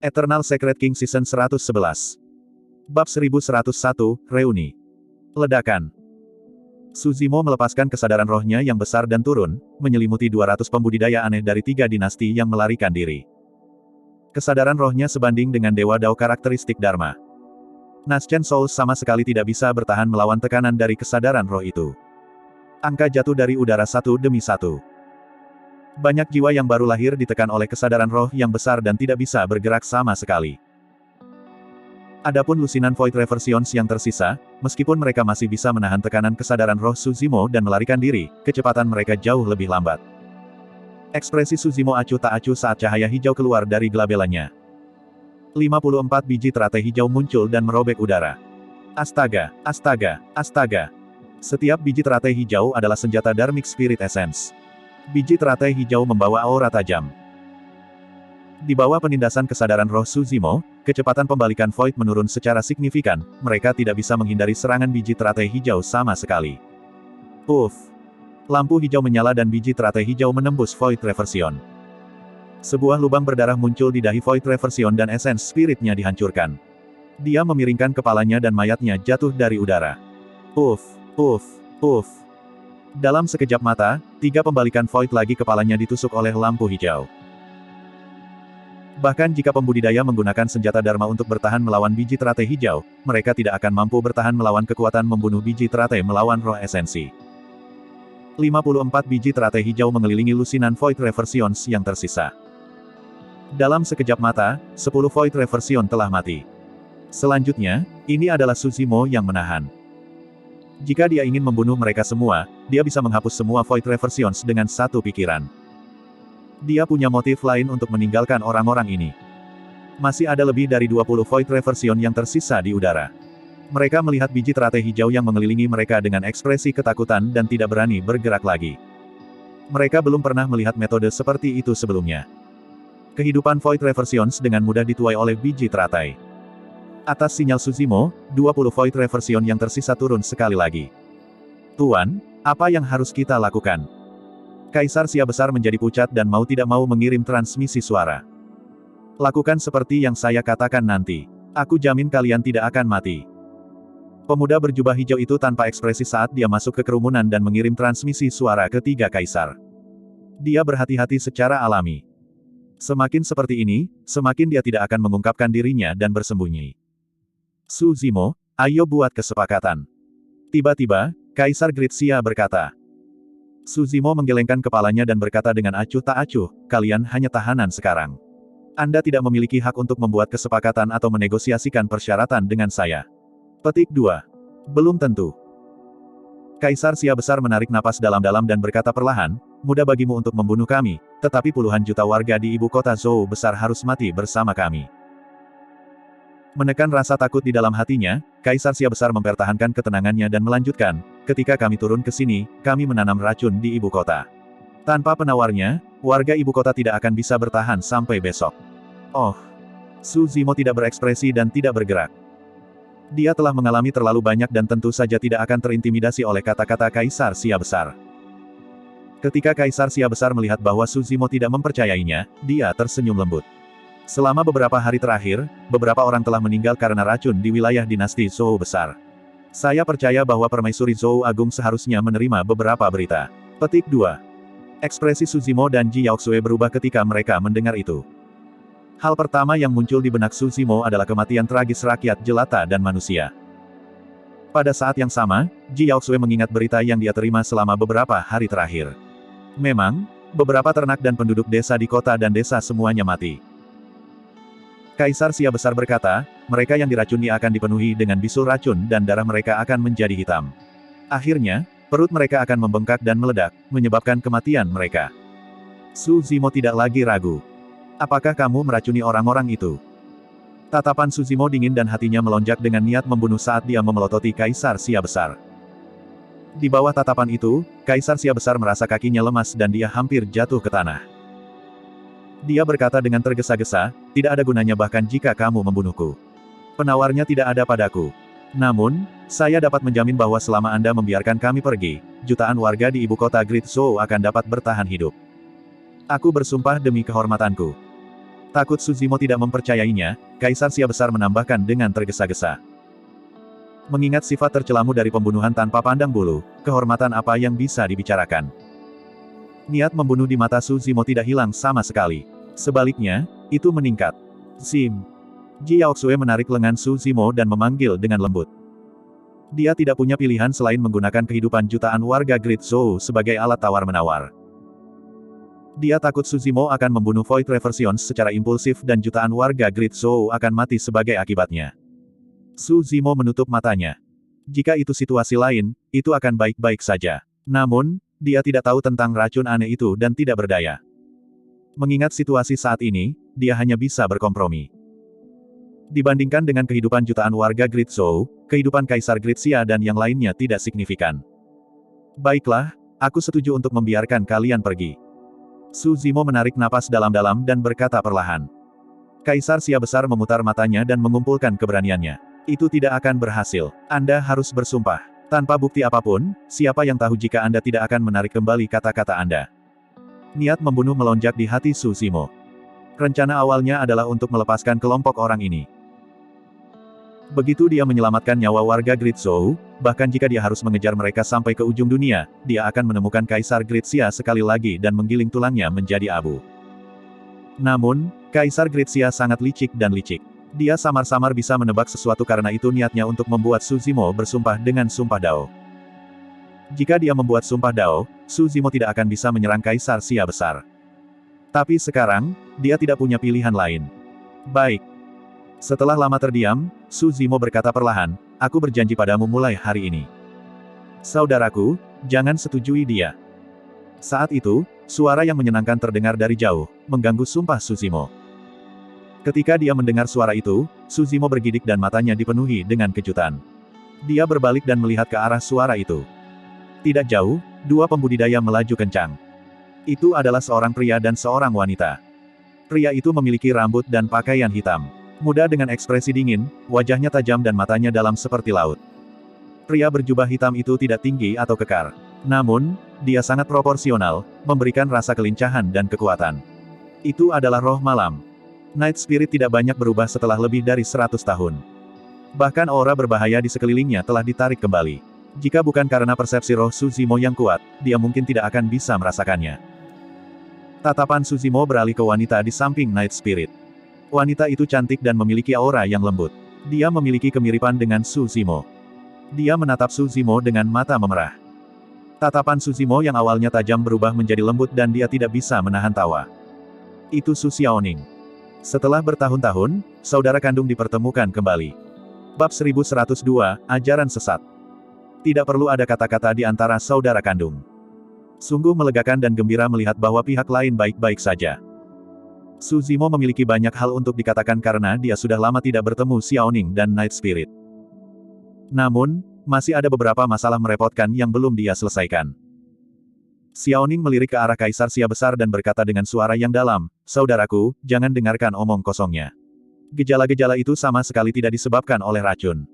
Eternal Secret King Season 111. Bab 1101, Reuni. Ledakan. Suzimo melepaskan kesadaran rohnya yang besar dan turun, menyelimuti 200 pembudidaya aneh dari 3 dinasti yang melarikan diri. Kesadaran rohnya sebanding dengan Dewa Dao karakteristik Dharma. Naschen Souls sama sekali tidak bisa bertahan melawan tekanan dari kesadaran roh itu. Angka jatuh dari udara satu demi satu. Banyak jiwa yang baru lahir ditekan oleh kesadaran roh yang besar dan tidak bisa bergerak sama sekali. Adapun lusinan Void Reversions yang tersisa, meskipun mereka masih bisa menahan tekanan kesadaran roh Suzimo dan melarikan diri, kecepatan mereka jauh lebih lambat. Ekspresi Suzimo acuh tak acuh saat cahaya hijau keluar dari gelabelanya. 54 biji teratai hijau muncul dan merobek udara. Astaga, astaga, astaga. Setiap biji teratai hijau adalah senjata Dharmic Spirit Essence. Biji teratai hijau membawa aura tajam. Di bawah penindasan kesadaran roh Suzimo, kecepatan pembalikan Void menurun secara signifikan, mereka tidak bisa menghindari serangan biji teratai hijau sama sekali. Uff! Lampu hijau menyala dan biji teratai hijau menembus Void Reversion. Sebuah lubang berdarah muncul di dahi Void Reversion dan esens spiritnya dihancurkan. Dia memiringkan kepalanya dan mayatnya jatuh dari udara. Uff! Uff! Uff! Dalam sekejap mata, 3 pembalikan Void lagi kepalanya ditusuk oleh lampu hijau. Bahkan jika pembudidaya menggunakan senjata Dharma untuk bertahan melawan biji teratai hijau, mereka tidak akan mampu bertahan melawan kekuatan membunuh biji teratai melawan roh esensi. 54 biji teratai hijau mengelilingi lusinan Void Reversions yang tersisa. Dalam sekejap mata, 10 Void Reversion telah mati. Selanjutnya, ini adalah Suzimo yang menahan. Jika dia ingin membunuh mereka semua, dia bisa menghapus semua Void Reversions dengan satu pikiran. Dia punya motif lain untuk meninggalkan orang-orang ini. Masih ada lebih dari 20 Void Reversion yang tersisa di udara. Mereka melihat biji teratai hijau yang mengelilingi mereka dengan ekspresi ketakutan dan tidak berani bergerak lagi. Mereka belum pernah melihat metode seperti itu sebelumnya. Kehidupan Void Reversions dengan mudah dituai oleh biji teratai. Atas sinyal Suzimo, 20 Void Reversion yang tersisa turun sekali lagi. Tuan, apa yang harus kita lakukan? Kaisar Sia Besar menjadi pucat dan mau tidak mau mengirim transmisi suara. Lakukan seperti yang saya katakan nanti. Aku jamin kalian tidak akan mati. Pemuda berjubah hijau itu tanpa ekspresi saat dia masuk ke kerumunan dan mengirim transmisi suara ke 3 kaisar. Dia berhati-hati secara alami. Semakin seperti ini, semakin dia tidak akan mengungkapkan dirinya dan bersembunyi. Suzimo, ayo buat kesepakatan. Tiba-tiba, Kaisar Gritsia berkata. Suzimo menggelengkan kepalanya dan berkata dengan acuh tak acuh, kalian hanya tahanan sekarang. Anda tidak memiliki hak untuk membuat kesepakatan atau menegosiasikan persyaratan dengan saya. Petik 2. Belum tentu. Kaisar Sia Besar menarik napas dalam-dalam dan berkata perlahan, mudah bagimu untuk membunuh kami, tetapi puluhan juta warga di ibu kota Zhou besar harus mati bersama kami. Menekan rasa takut di dalam hatinya, Kaisar Sia Besar mempertahankan ketenangannya dan melanjutkan, ketika kami turun ke sini, kami menanam racun di ibu kota. Tanpa penawarnya, warga ibu kota tidak akan bisa bertahan sampai besok. Oh! Suzimo tidak berekspresi dan tidak bergerak. Dia telah mengalami terlalu banyak dan tentu saja tidak akan terintimidasi oleh kata-kata Kaisar Sia Besar. Ketika Kaisar Sia Besar melihat bahwa Suzimo tidak mempercayainya, dia tersenyum lembut. Selama beberapa hari terakhir, beberapa orang telah meninggal karena racun di wilayah dinasti Zhou Besar. Saya percaya bahwa Permaisuri Zhou Agung seharusnya menerima beberapa berita. Petik 2. Ekspresi Suzimo dan Ji Yaoxue berubah ketika mereka mendengar itu. Hal pertama yang muncul di benak Suzimo adalah kematian tragis rakyat jelata dan manusia. Pada saat yang sama, Ji Yaoxue mengingat berita yang dia terima selama beberapa hari terakhir. Memang, beberapa ternak dan penduduk desa di kota dan desa semuanya mati. Kaisar Sia Besar berkata, mereka yang diracuni akan dipenuhi dengan bisul racun dan darah mereka akan menjadi hitam. Akhirnya, perut mereka akan membengkak dan meledak, menyebabkan kematian mereka. Suzimo tidak lagi ragu. Apakah kamu meracuni orang-orang itu? Tatapan Suzimo dingin dan hatinya melonjak dengan niat membunuh saat dia memelototi Kaisar Sia Besar. Di bawah tatapan itu, Kaisar Sia Besar merasa kakinya lemas dan dia hampir jatuh ke tanah. Dia berkata dengan tergesa-gesa, tidak ada gunanya bahkan jika kamu membunuhku. Penawarnya tidak ada padaku. Namun, saya dapat menjamin bahwa selama Anda membiarkan kami pergi, jutaan warga di ibu kota Great Zhou akan dapat bertahan hidup. Aku bersumpah demi kehormatanku. Takut Suzimo tidak mempercayainya, Kaisar Sia Besar menambahkan dengan tergesa-gesa. Mengingat sifat tercelamu dari pembunuhan tanpa pandang bulu, kehormatan apa yang bisa dibicarakan? Niat membunuh di mata Suzimo tidak hilang sama sekali. Sebaliknya, itu meningkat. Zim. Ji Yaoxue menarik lengan Suzimo dan memanggil dengan lembut. Dia tidak punya pilihan selain menggunakan kehidupan jutaan warga Great Zhou sebagai alat tawar-menawar. Dia takut Suzimo akan membunuh Void Reversions secara impulsif dan jutaan warga Great Zhou akan mati sebagai akibatnya. Suzimo menutup matanya. Jika itu situasi lain, itu akan baik-baik saja. Namun, dia tidak tahu tentang racun aneh itu dan tidak berdaya. Mengingat situasi saat ini, dia hanya bisa berkompromi. Dibandingkan dengan kehidupan jutaan warga Great Zhou, kehidupan Kaisar Great Xia dan yang lainnya tidak signifikan. Baiklah, aku setuju untuk membiarkan kalian pergi. Suzimo menarik napas dalam-dalam dan berkata perlahan. Kaisar Sia Besar memutar matanya dan mengumpulkan keberaniannya. Itu tidak akan berhasil. Anda harus bersumpah. Tanpa bukti apapun, siapa yang tahu jika Anda tidak akan menarik kembali kata-kata Anda. Niat membunuh melonjak di hati Suzimo. Rencana awalnya adalah untuk melepaskan kelompok orang ini. Begitu dia menyelamatkan nyawa warga Great Zhou, bahkan jika dia harus mengejar mereka sampai ke ujung dunia, dia akan menemukan Kaisar Great Xia sekali lagi dan menggiling tulangnya menjadi abu. Namun, Kaisar Great Xia sangat licik dan licik. Dia samar-samar bisa menebak sesuatu karena itu niatnya untuk membuat Suzimo bersumpah dengan Sumpah Dao. Jika dia membuat Sumpah Dao, Suzimo tidak akan bisa menyerang Kaisar Sia Besar. Tapi sekarang, dia tidak punya pilihan lain. Baik. Setelah lama terdiam, Suzimo berkata perlahan, aku berjanji padamu mulai hari ini. Saudaraku, jangan setujui dia. Saat itu, suara yang menyenangkan terdengar dari jauh, mengganggu sumpah Suzimo. Ketika dia mendengar suara itu, Suzimo bergidik dan matanya dipenuhi dengan kejutan. Dia berbalik dan melihat ke arah suara itu. Tidak jauh, dua pembudidaya melaju kencang. Itu adalah seorang pria dan seorang wanita. Pria itu memiliki rambut dan pakaian hitam. Muda dengan ekspresi dingin, wajahnya tajam dan matanya dalam seperti laut. Pria berjubah hitam itu tidak tinggi atau kekar. Namun, dia sangat proporsional, memberikan rasa kelincahan dan kekuatan. Itu adalah roh malam. Night Spirit tidak banyak berubah setelah lebih dari 100 tahun. Bahkan aura berbahaya di sekelilingnya telah ditarik kembali. Jika bukan karena persepsi roh Suzimo yang kuat, dia mungkin tidak akan bisa merasakannya. Tatapan Suzimo beralih ke wanita di samping Night Spirit. Wanita itu cantik dan memiliki aura yang lembut. Dia memiliki kemiripan dengan Suzimo. Dia menatap Suzimo dengan mata memerah. Tatapan Suzimo yang awalnya tajam berubah menjadi lembut dan dia tidak bisa menahan tawa. Itu Su Xiaoning. Setelah bertahun-tahun, saudara kandung dipertemukan kembali. Bab 1102, Ajaran Sesat. Tidak perlu ada kata-kata di antara saudara kandung. Sungguh melegakan dan gembira melihat bahwa pihak lain baik-baik saja. Suzimo memiliki banyak hal untuk dikatakan karena dia sudah lama tidak bertemu Xiaoning dan Night Spirit. Namun, masih ada beberapa masalah merepotkan yang belum dia selesaikan. Xiaoning melirik ke arah Kaisar Sia Besar dan berkata dengan suara yang dalam, saudaraku, jangan dengarkan omong kosongnya. Gejala-gejala itu sama sekali tidak disebabkan oleh racun.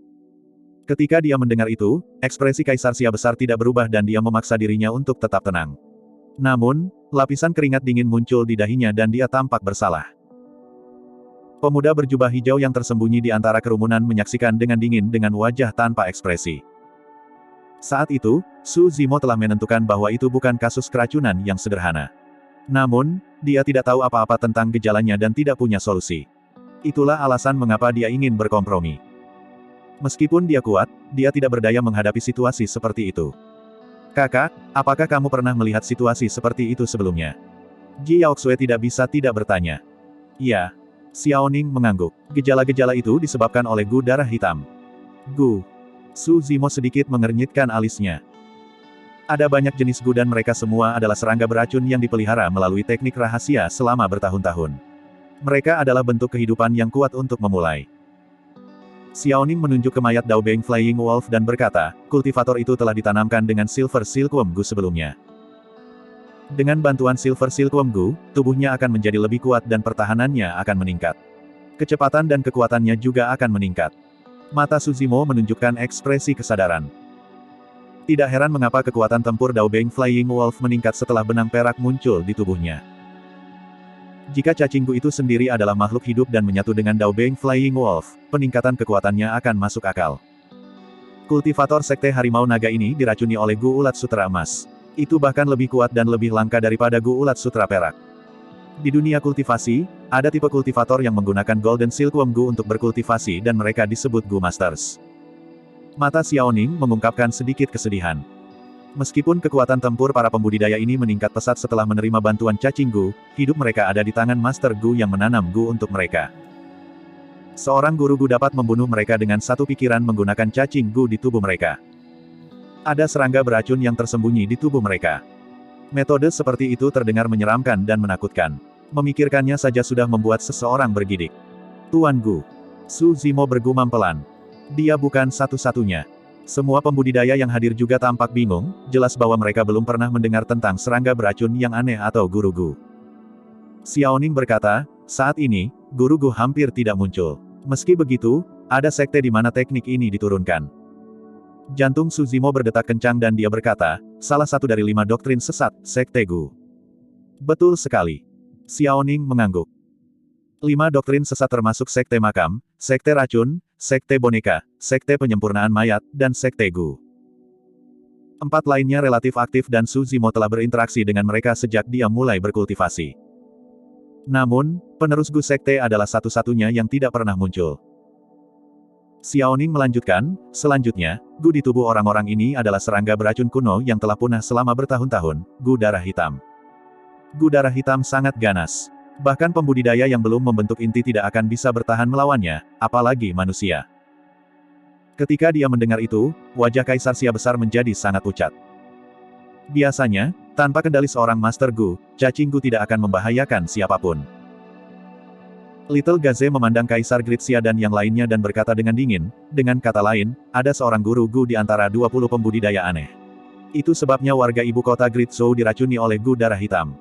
Ketika dia mendengar itu, ekspresi Kaisar Sia Besar tidak berubah dan dia memaksa dirinya untuk tetap tenang. Namun, lapisan keringat dingin muncul di dahinya dan dia tampak bersalah. Pemuda berjubah hijau yang tersembunyi di antara kerumunan menyaksikan dengan dingin dengan wajah tanpa ekspresi. Saat itu, Suzimo telah menentukan bahwa itu bukan kasus keracunan yang sederhana. Namun, dia tidak tahu apa-apa tentang gejalanya dan tidak punya solusi. Itulah alasan mengapa dia ingin berkompromi. Meskipun dia kuat, dia tidak berdaya menghadapi situasi seperti itu. Kakak, apakah kamu pernah melihat situasi seperti itu sebelumnya? Ji Yaoxue tidak bisa tidak bertanya. Ya. Xiaoning mengangguk. Gejala-gejala itu disebabkan oleh gu darah hitam. Gu. Suzimo sedikit mengernyitkan alisnya. Ada banyak jenis gu dan mereka semua adalah serangga beracun yang dipelihara melalui teknik rahasia selama bertahun-tahun. Mereka adalah bentuk kehidupan yang kuat untuk memulai. Xiaoning menunjuk ke mayat Dao Beng Flying Wolf dan berkata, kultivator itu telah ditanamkan dengan Silver Silkworm Gu sebelumnya. Dengan bantuan Silver Silkworm Gu, tubuhnya akan menjadi lebih kuat dan pertahanannya akan meningkat. Kecepatan dan kekuatannya juga akan meningkat. Mata Suzimo menunjukkan ekspresi kesadaran. Tidak heran mengapa kekuatan tempur Dao Beng Flying Wolf meningkat setelah benang perak muncul di tubuhnya. Jika cacing Gu itu sendiri adalah makhluk hidup dan menyatu dengan Dao Beng Flying Wolf, peningkatan kekuatannya akan masuk akal. Kultivator Sekte Harimau Naga ini diracuni oleh Gu Ulat Sutra Emas. Itu bahkan lebih kuat dan lebih langka daripada Gu Ulat Sutra Perak. Di dunia kultivasi, ada tipe kultivator yang menggunakan Golden Silkworm Gu untuk berkultivasi dan mereka disebut Gu Masters. Mata Xiaoning mengungkapkan sedikit kesedihan. Meskipun kekuatan tempur para pembudidaya ini meningkat pesat setelah menerima bantuan cacing Gu, hidup mereka ada di tangan Master Gu yang menanam Gu untuk mereka. Seorang guru Gu dapat membunuh mereka dengan satu pikiran menggunakan cacing Gu di tubuh mereka. Ada serangga beracun yang tersembunyi di tubuh mereka. Metode seperti itu terdengar menyeramkan dan menakutkan. Memikirkannya saja sudah membuat seseorang bergidik. Tuan Gu. Su Zimo bergumam pelan. Dia bukan satu-satunya. Semua pembudidaya yang hadir juga tampak bingung, jelas bahwa mereka belum pernah mendengar tentang serangga beracun yang aneh atau guru Gu. Xiaoning berkata, saat ini, guru Gu hampir tidak muncul. Meski begitu, ada sekte di mana teknik ini diturunkan. Jantung Su Zimo berdetak kencang dan dia berkata, salah satu dari 5 doktrin sesat, Sekte Gu. Betul sekali. Xiaoning mengangguk. 5 doktrin sesat termasuk Sekte Makam, Sekte Racun, Sekte Boneka, Sekte Penyempurnaan Mayat, dan Sekte Gu. 4 lainnya relatif aktif dan Su Zimo telah berinteraksi dengan mereka sejak dia mulai berkultivasi. Namun, penerus Gu Sekte adalah satu-satunya yang tidak pernah muncul. Xiaoning melanjutkan, selanjutnya, Gu di tubuh orang-orang ini adalah serangga beracun kuno yang telah punah selama bertahun-tahun, Gu Darah Hitam. Gu Darah Hitam sangat ganas. Bahkan pembudidaya yang belum membentuk inti tidak akan bisa bertahan melawannya, apalagi manusia. Ketika dia mendengar itu, wajah Kaisar Sia besar menjadi sangat pucat. Biasanya, tanpa kendali seorang Master Gu, cacing Gu tidak akan membahayakan siapapun. Little Gaze memandang Kaisar Great Sia dan yang lainnya dan berkata dengan dingin, dengan kata lain, ada seorang guru Gu di antara 20 pembudidaya aneh. Itu sebabnya warga ibu kota Great Zhou diracuni oleh Gu Darah Hitam.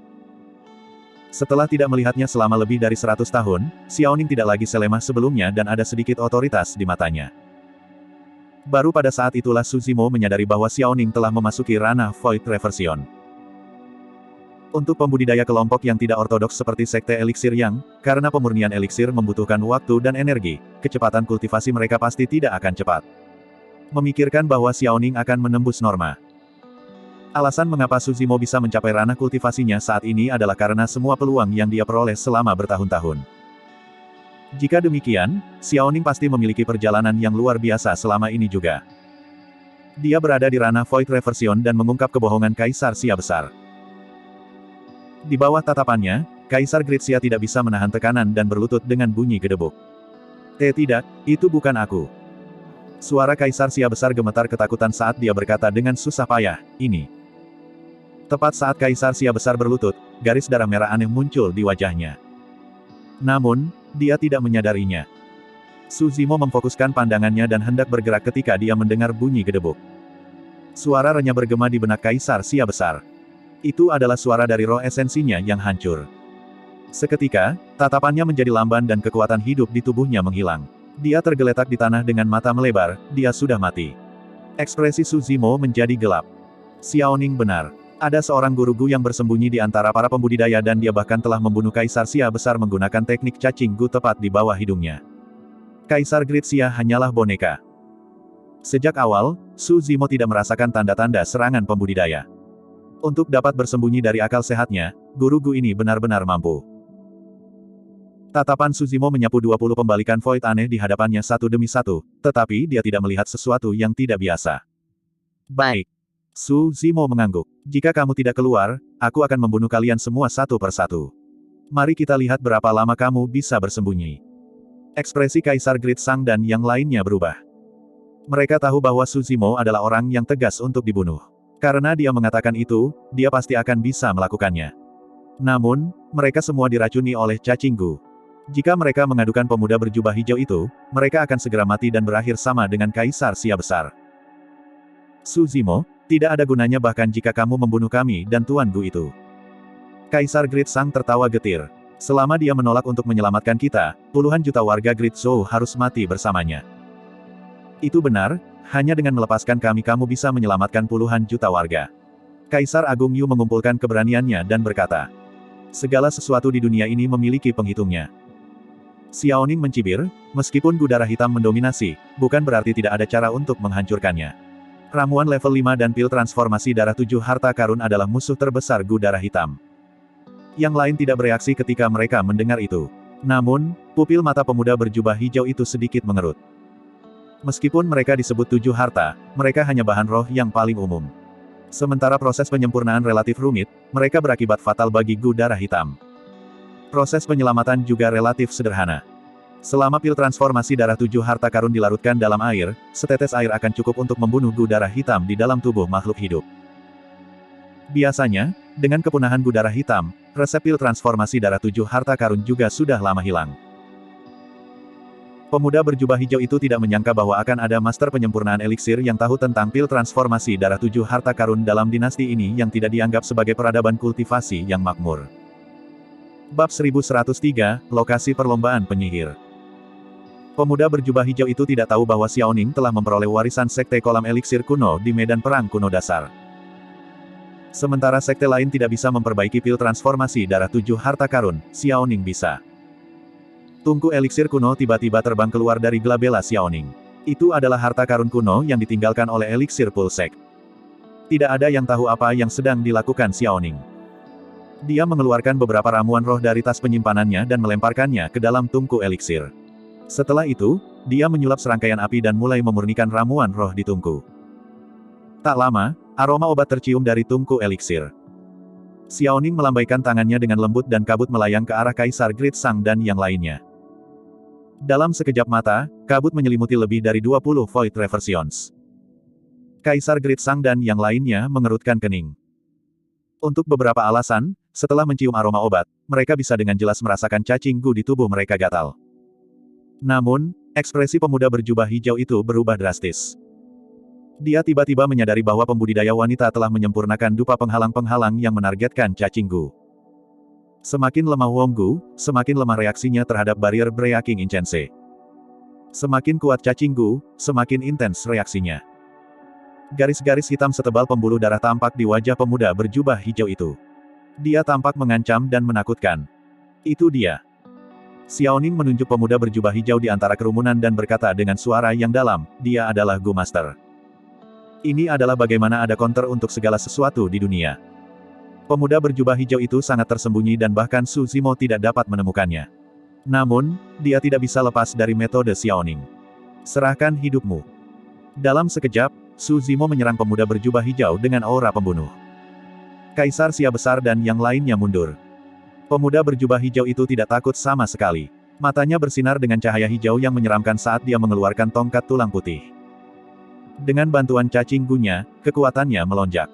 Setelah tidak melihatnya selama lebih dari 100 tahun, Xiaoning tidak lagi selemah sebelumnya dan ada sedikit otoritas di matanya. Baru pada saat itulah Su Zimo menyadari bahwa Xiaoning telah memasuki ranah Void Reversion. Untuk pembudidaya kelompok yang tidak ortodoks seperti Sekte Eliksir Yang, karena pemurnian eliksir membutuhkan waktu dan energi, kecepatan kultivasi mereka pasti tidak akan cepat. Memikirkan bahwa Xiaoning akan menembus norma. Alasan mengapa Su Zimo bisa mencapai ranah kultivasinya saat ini adalah karena semua peluang yang dia peroleh selama bertahun-tahun. Jika demikian, Xiaoning pasti memiliki perjalanan yang luar biasa selama ini juga. Dia berada di ranah Void Reversion dan mengungkap kebohongan Kaisar Sia besar. Di bawah tatapannya, Kaisar Great Sia tidak bisa menahan tekanan dan berlutut dengan bunyi gedebuk. Tidak, itu bukan aku. Suara Kaisar Sia besar gemetar ketakutan saat dia berkata dengan susah payah, ini. Tepat saat Kaisar Sia besar berlutut, garis darah merah aneh muncul di wajahnya. Namun, dia tidak menyadarinya. Su Zimo memfokuskan pandangannya dan hendak bergerak ketika dia mendengar bunyi gedebuk. Suara renyah bergema di benak Kaisar Sia besar. Itu adalah suara dari roh esensinya yang hancur. Seketika, tatapannya menjadi lamban dan kekuatan hidup di tubuhnya menghilang. Dia tergeletak di tanah dengan mata melebar, dia sudah mati. Ekspresi Su Zimo menjadi gelap. Xiaoning benar. Ada seorang guru Gu yang bersembunyi di antara para pembudidaya dan dia bahkan telah membunuh Kaisar Sia besar menggunakan teknik cacing Gu tepat di bawah hidungnya. Kaisar Great Sia hanyalah boneka. Sejak awal, Su Zimo tidak merasakan tanda-tanda serangan pembudidaya. Untuk dapat bersembunyi dari akal sehatnya, guru Gu ini benar-benar mampu. Tatapan Su Zimo menyapu 20 pembalikan void aneh di hadapannya satu demi satu, tetapi dia tidak melihat sesuatu yang tidak biasa. Baik. Su Zimo mengangguk. Jika kamu tidak keluar, aku akan membunuh kalian semua satu persatu. Mari kita lihat berapa lama kamu bisa bersembunyi. Ekspresi Kaisar Great Sang dan yang lainnya berubah. Mereka tahu bahwa Su Zimo adalah orang yang tegas untuk dibunuh. Karena dia mengatakan itu, dia pasti akan bisa melakukannya. Namun, mereka semua diracuni oleh cacing Gu. Jika mereka mengadukan pemuda berjubah hijau itu, mereka akan segera mati dan berakhir sama dengan Kaisar Sia besar. Su Zimo, tidak ada gunanya bahkan jika kamu membunuh kami dan Tuan Gu itu. Kaisar Great Sang tertawa getir. Selama dia menolak untuk menyelamatkan kita, puluhan juta warga Great Zhou harus mati bersamanya. Itu benar, hanya dengan melepaskan kami kamu bisa menyelamatkan puluhan juta warga. Kaisar Agung Yu mengumpulkan keberaniannya dan berkata. Segala sesuatu di dunia ini memiliki penghitungnya. Xiaoning mencibir, meskipun Gu darah hitam mendominasi, bukan berarti tidak ada cara untuk menghancurkannya. Ramuan level 5 dan pil transformasi darah 7 harta karun adalah musuh terbesar Gu darah hitam. Yang lain tidak bereaksi ketika mereka mendengar itu. Namun, pupil mata pemuda berjubah hijau itu sedikit mengerut. Meskipun mereka disebut 7 harta, mereka hanya bahan roh yang paling umum. Sementara proses penyempurnaan relatif rumit, mereka berakibat fatal bagi Gu darah hitam. Proses penyelamatan juga relatif sederhana. Selama pil transformasi darah 7 harta karun dilarutkan dalam air, setetes air akan cukup untuk membunuh Gu darah hitam di dalam tubuh makhluk hidup. Biasanya, dengan kepunahan Gu darah hitam, resep pil transformasi darah 7 harta karun juga sudah lama hilang. Pemuda berjubah hijau itu tidak menyangka bahwa akan ada master penyempurnaan eliksir yang tahu tentang pil transformasi darah 7 harta karun dalam dinasti ini yang tidak dianggap sebagai peradaban kultivasi yang makmur. Bab 1103, Lokasi Perlombaan Penyihir. Pemuda berjubah hijau itu tidak tahu bahwa Xiaoning telah memperoleh warisan sekte kolam eliksir kuno di medan perang kuno dasar. Sementara sekte lain tidak bisa memperbaiki pil transformasi darah 7 harta karun, Xiaoning bisa. Tungku eliksir kuno tiba-tiba terbang keluar dari glabella Xiaoning. Itu adalah harta karun kuno yang ditinggalkan oleh eliksir pulsek. Tidak ada yang tahu apa yang sedang dilakukan Xiaoning. Dia mengeluarkan beberapa ramuan roh dari tas penyimpanannya dan melemparkannya ke dalam tungku eliksir. Setelah itu, dia menyulap serangkaian api dan mulai memurnikan ramuan roh di tungku. Tak lama, aroma obat tercium dari tungku eliksir. Xiaoning melambaikan tangannya dengan lembut dan kabut melayang ke arah Kaisar Grid Sang dan yang lainnya. Dalam sekejap mata, kabut menyelimuti lebih dari 20 Void Reversions. Kaisar Grid Sang dan yang lainnya mengerutkan kening. Untuk beberapa alasan, setelah mencium aroma obat, mereka bisa dengan jelas merasakan cacing Gu di tubuh mereka gatal. Namun, ekspresi pemuda berjubah hijau itu berubah drastis. Dia tiba-tiba menyadari bahwa pembudidaya wanita telah menyempurnakan dupa penghalang-penghalang yang menargetkan cacing Gu. Semakin lemah Wong Gu, semakin lemah reaksinya terhadap barrier Breaking Incense. Semakin kuat cacing Gu, semakin intens reaksinya. Garis-garis hitam setebal pembuluh darah tampak di wajah pemuda berjubah hijau itu. Dia tampak mengancam dan menakutkan. Itu dia. Xiaoning menunjuk pemuda berjubah hijau di antara kerumunan dan berkata dengan suara yang dalam, dia adalah Gu Master. Ini adalah bagaimana ada counter untuk segala sesuatu di dunia. Pemuda berjubah hijau itu sangat tersembunyi dan bahkan Su Zimo tidak dapat menemukannya. Namun, dia tidak bisa lepas dari metode Xiaoning. Serahkan hidupmu. Dalam sekejap, Su Zimo menyerang pemuda berjubah hijau dengan aura pembunuh. Kaisar Xia besar dan yang lainnya mundur. Pemuda berjubah hijau itu tidak takut sama sekali. Matanya bersinar dengan cahaya hijau yang menyeramkan saat dia mengeluarkan tongkat tulang putih. Dengan bantuan cacing Gu-nya, kekuatannya melonjak.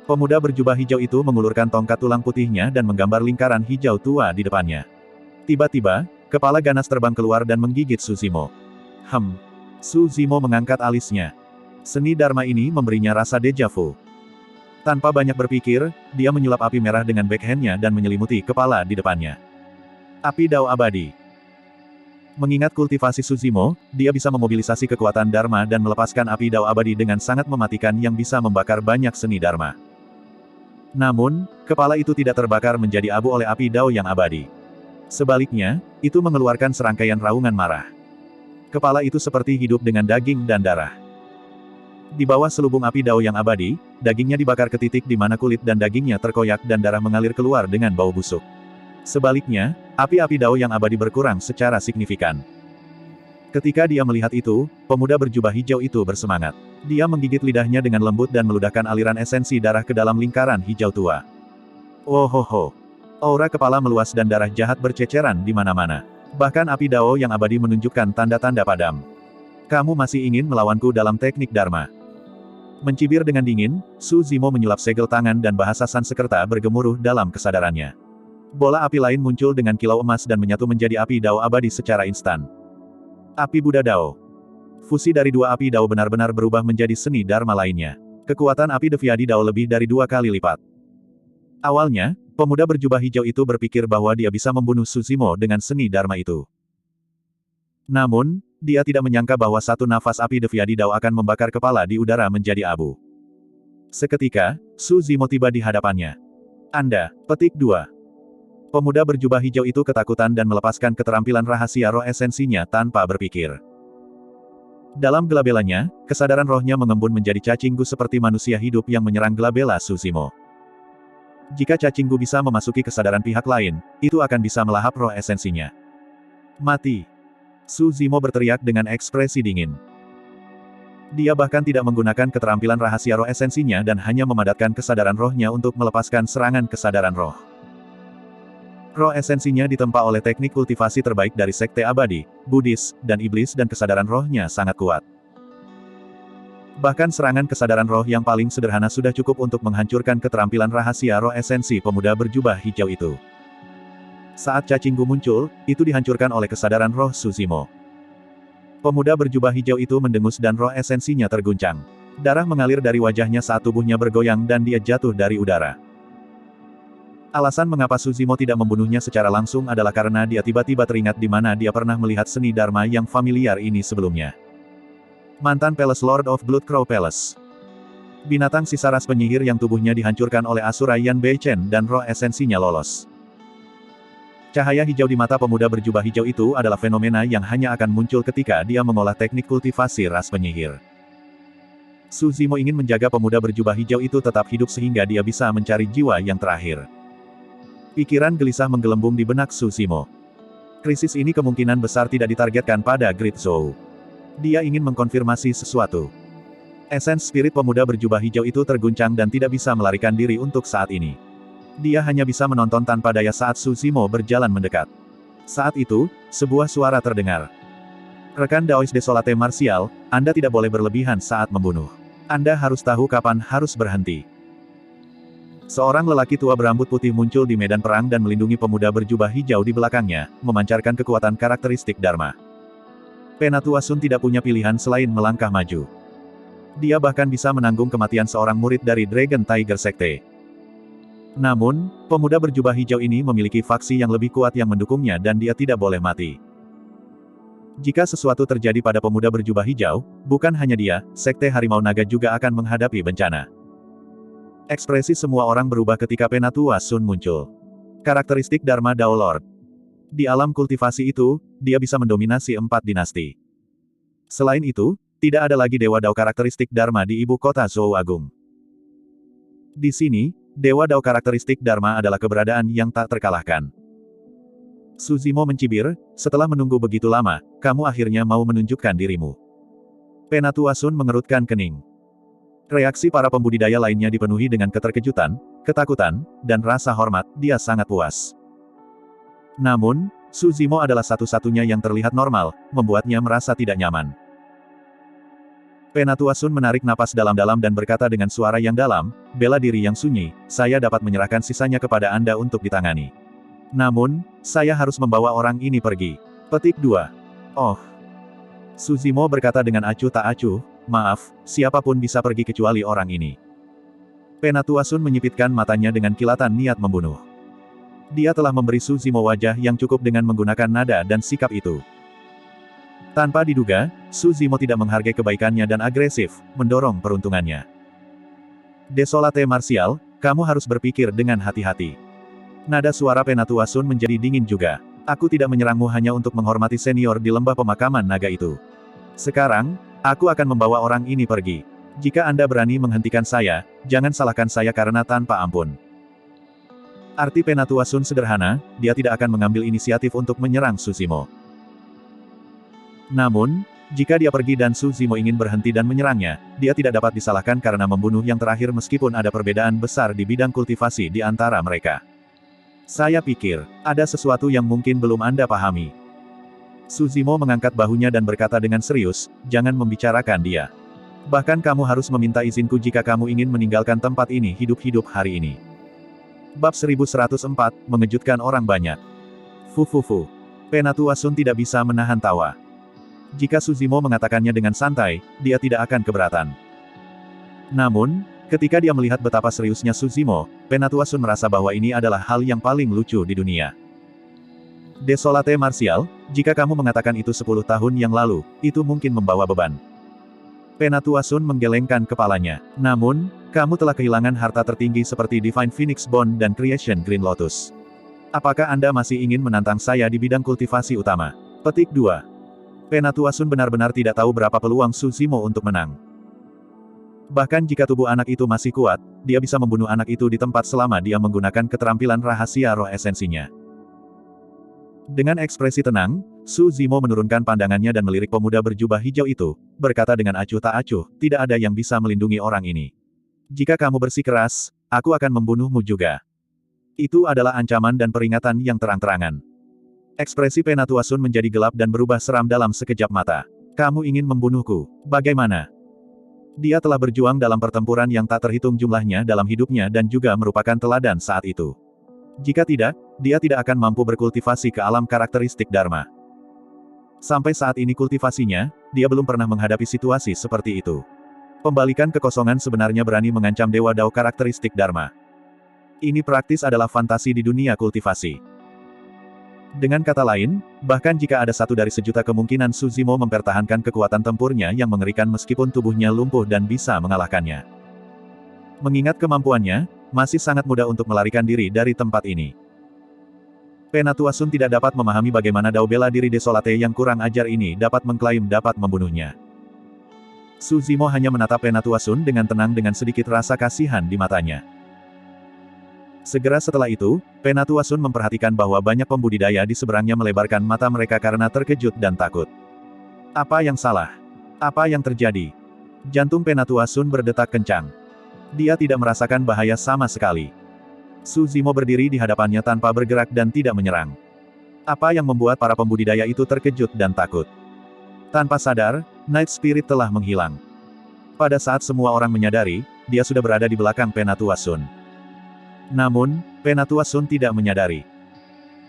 Pemuda berjubah hijau itu mengulurkan tongkat tulang putihnya dan menggambar lingkaran hijau tua di depannya. Tiba-tiba, kepala ganas terbang keluar dan menggigit Su Zimo. Su Zimo mengangkat alisnya. Seni Dharma ini memberinya rasa deja vu. Tanpa banyak berpikir, dia menyulap api merah dengan backhand-nya dan menyelimuti kepala di depannya. Api Dao Abadi. Mengingat kultivasi Su Zimo, dia bisa memobilisasi kekuatan Dharma dan melepaskan api Dao Abadi dengan sangat mematikan yang bisa membakar banyak seni Dharma. Namun, kepala itu tidak terbakar menjadi abu oleh api Dao yang abadi. Sebaliknya, itu mengeluarkan serangkaian raungan marah. Kepala itu seperti hidup dengan daging dan darah. Di bawah selubung api Dao yang abadi, dagingnya dibakar ke titik di mana kulit dan dagingnya terkoyak dan darah mengalir keluar dengan bau busuk. Sebaliknya, api-api Dao yang abadi berkurang secara signifikan. Ketika dia melihat itu, pemuda berjubah hijau itu bersemangat. Dia menggigit lidahnya dengan lembut dan meludahkan aliran esensi darah ke dalam lingkaran hijau tua. Wohoho! Aura kepala meluas dan darah jahat berceceran di mana-mana. Bahkan api Dao yang abadi menunjukkan tanda-tanda padam. Kamu masih ingin melawanku dalam teknik Dharma? Mencibir dengan dingin, Su Zimo menyulap segel tangan dan bahasa Sanskerta bergemuruh dalam kesadarannya. Bola api lain muncul dengan kilau emas dan menyatu menjadi api Dao abadi secara instan. Api Buddha Dao. Fusi dari dua api Dao benar-benar berubah menjadi seni Dharma lainnya. Kekuatan api Devyadi Dao lebih dari 2 kali lipat. Awalnya, pemuda berjubah hijau itu berpikir bahwa dia bisa membunuh Su Zimo dengan seni Dharma itu. Namun, dia tidak menyangka bahwa satu nafas api Devyadi Dao akan membakar kepala di udara menjadi abu. Seketika, Su Zimo tiba di hadapannya. Anda, petik 2. Pemuda berjubah hijau itu ketakutan dan melepaskan keterampilan rahasia roh esensinya tanpa berpikir. Dalam gelabelannya, kesadaran rohnya mengembun menjadi cacinggu seperti manusia hidup yang menyerang gelabela Suzimo. Jika cacinggu bisa memasuki kesadaran pihak lain, itu akan bisa melahap roh esensinya. Mati! Suzimo berteriak dengan ekspresi dingin. Dia bahkan tidak menggunakan keterampilan rahasia roh esensinya dan hanya memadatkan kesadaran rohnya untuk melepaskan serangan kesadaran roh. Roh esensinya ditempa oleh teknik kultivasi terbaik dari Sekte Abadi, Buddhis, dan Iblis dan kesadaran rohnya sangat kuat. Bahkan serangan kesadaran roh yang paling sederhana sudah cukup untuk menghancurkan keterampilan rahasia roh esensi pemuda berjubah hijau itu. Saat cacinggu muncul, itu dihancurkan oleh kesadaran roh Suzimo. Pemuda berjubah hijau itu mendengus dan roh esensinya terguncang. Darah mengalir dari wajahnya saat tubuhnya bergoyang dan dia jatuh dari udara. Alasan mengapa Suzimo tidak membunuhnya secara langsung adalah karena dia tiba-tiba teringat di mana dia pernah melihat seni Dharma yang familiar ini sebelumnya. Mantan Palace Lord of Blood Crow Palace. Binatang sisa ras penyihir yang tubuhnya dihancurkan oleh Asura Yan Beichen dan roh esensinya lolos. Cahaya hijau di mata pemuda berjubah hijau itu adalah fenomena yang hanya akan muncul ketika dia mengolah teknik kultivasi ras penyihir. Suzimo ingin menjaga pemuda berjubah hijau itu tetap hidup sehingga dia bisa mencari jiwa yang terakhir. Pikiran gelisah menggelembung di benak Suzimo. Krisis ini kemungkinan besar tidak ditargetkan pada Great Zhou. Dia ingin mengkonfirmasi sesuatu. Esens spirit pemuda berjubah hijau itu terguncang dan tidak bisa melarikan diri untuk saat ini. Dia hanya bisa menonton tanpa daya saat Suzimo berjalan mendekat. Saat itu, sebuah suara terdengar. Rekan Daois Desolate Martial, Anda tidak boleh berlebihan saat membunuh. Anda harus tahu kapan harus berhenti. Seorang lelaki tua berambut putih muncul di medan perang dan melindungi pemuda berjubah hijau di belakangnya, memancarkan kekuatan karakteristik Dharma. Penatua Sun tidak punya pilihan selain melangkah maju. Dia bahkan bisa menanggung kematian seorang murid dari Dragon Tiger Sekte. Namun, pemuda berjubah hijau ini memiliki faksi yang lebih kuat yang mendukungnya dan dia tidak boleh mati. Jika sesuatu terjadi pada pemuda berjubah hijau, bukan hanya dia, Sekte Harimau Naga juga akan menghadapi bencana. Ekspresi semua orang berubah ketika Penatua Sun muncul. Karakteristik Dharma Dao Lord. Di alam kultivasi itu, dia bisa mendominasi 4 dinasti. Selain itu, tidak ada lagi Dewa Dao karakteristik Dharma di ibu kota Zhou Agung. Di sini, Dewa Dao karakteristik Dharma adalah keberadaan yang tak terkalahkan. Suzimo mencibir, setelah menunggu begitu lama, kamu akhirnya mau menunjukkan dirimu. Penatua Sun mengerutkan kening. Reaksi para pembudidaya lainnya dipenuhi dengan keterkejutan, ketakutan, dan rasa hormat, dia sangat puas. Namun, Suzimo adalah satu-satunya yang terlihat normal, membuatnya merasa tidak nyaman. Penatua Sun menarik napas dalam-dalam dan berkata dengan suara yang dalam, bela diri yang sunyi, saya dapat menyerahkan sisanya kepada Anda untuk ditangani. Namun, saya harus membawa orang ini pergi. Petik 2. Oh. Suzimo berkata dengan acuh tak acuh, maaf, siapapun bisa pergi kecuali orang ini. Penatua Sun menyipitkan matanya dengan kilatan niat membunuh. Dia telah memberi Suzimo wajah yang cukup dengan menggunakan nada dan sikap itu. Tanpa diduga, Suzimo tidak menghargai kebaikannya dan agresif, mendorong peruntungannya. Desolate Martial, kamu harus berpikir dengan hati-hati. Nada suara Penatua Sun menjadi dingin juga. Aku tidak menyerangmu hanya untuk menghormati senior di lembah pemakaman naga itu. Sekarang, aku akan membawa orang ini pergi. Jika Anda berani menghentikan saya, jangan salahkan saya karena tanpa ampun. Arti Penatua Sun sederhana, dia tidak akan mengambil inisiatif untuk menyerang Suzimo. Namun, jika dia pergi dan Suzimo ingin berhenti dan menyerangnya, dia tidak dapat disalahkan karena membunuh yang terakhir meskipun ada perbedaan besar di bidang kultivasi di antara mereka. Saya pikir, ada sesuatu yang mungkin belum Anda pahami. Suzimo mengangkat bahunya dan berkata dengan serius, jangan membicarakan dia. Bahkan kamu harus meminta izinku jika kamu ingin meninggalkan tempat ini hidup-hidup hari ini. Bab 1104, mengejutkan orang banyak. Fufufu. Penatua Sun tidak bisa menahan tawa. Jika Suzimo mengatakannya dengan santai, dia tidak akan keberatan. Namun, ketika dia melihat betapa seriusnya Suzimo, Penatua Sun merasa bahwa ini adalah hal yang paling lucu di dunia. Desolate Martial, jika kamu mengatakan itu 10 tahun yang lalu, itu mungkin membawa beban. Penatua Sun menggelengkan kepalanya. Namun, kamu telah kehilangan harta tertinggi seperti Divine Phoenix Bone dan Creation Green Lotus. Apakah Anda masih ingin menantang saya di bidang kultivasi utama? Petik 2. Penatuasun benar-benar tidak tahu berapa peluang Su Zimo untuk menang. Bahkan jika tubuh anak itu masih kuat, dia bisa membunuh anak itu di tempat selama dia menggunakan keterampilan rahasia roh esensinya. Dengan ekspresi tenang, Su Zimo menurunkan pandangannya dan melirik pemuda berjubah hijau itu, berkata dengan acuh tak acuh, tidak ada yang bisa melindungi orang ini. Jika kamu bersikeras, aku akan membunuhmu juga. Itu adalah ancaman dan peringatan yang terang-terangan. Ekspresi Penatuasun menjadi gelap dan berubah seram dalam sekejap mata. Kamu ingin membunuhku, bagaimana? Dia telah berjuang dalam pertempuran yang tak terhitung jumlahnya dalam hidupnya dan juga merupakan teladan saat itu. Jika tidak, dia tidak akan mampu berkultivasi ke alam karakteristik Dharma. Sampai saat ini kultivasinya, dia belum pernah menghadapi situasi seperti itu. Pembalikan kekosongan sebenarnya berani mengancam Dewa Dao karakteristik Dharma. Ini praktis adalah fantasi di dunia kultivasi. Dengan kata lain, bahkan jika ada satu dari sejuta kemungkinan Su Zimo mempertahankan kekuatan tempurnya yang mengerikan meskipun tubuhnya lumpuh dan bisa mengalahkannya. Mengingat kemampuannya, masih sangat mudah untuk melarikan diri dari tempat ini. Penatuasun tidak dapat memahami bagaimana Dao bela diri Desolate yang kurang ajar ini dapat mengklaim dapat membunuhnya. Su Zimo hanya menatap Penatuasun dengan tenang dengan sedikit rasa kasihan di matanya. Segera setelah itu, Penatuasun memperhatikan bahwa banyak pembudidaya di seberangnya melebarkan mata mereka karena terkejut dan takut. Apa yang salah? Apa yang terjadi? Jantung Penatuasun berdetak kencang. Dia tidak merasakan bahaya sama sekali. Su Zimo berdiri di hadapannya tanpa bergerak dan tidak menyerang. Apa yang membuat para pembudidaya itu terkejut dan takut? Tanpa sadar, Night Spirit telah menghilang. Pada saat semua orang menyadari, dia sudah berada di belakang Penatuasun. Namun, Penatuasun tidak menyadari.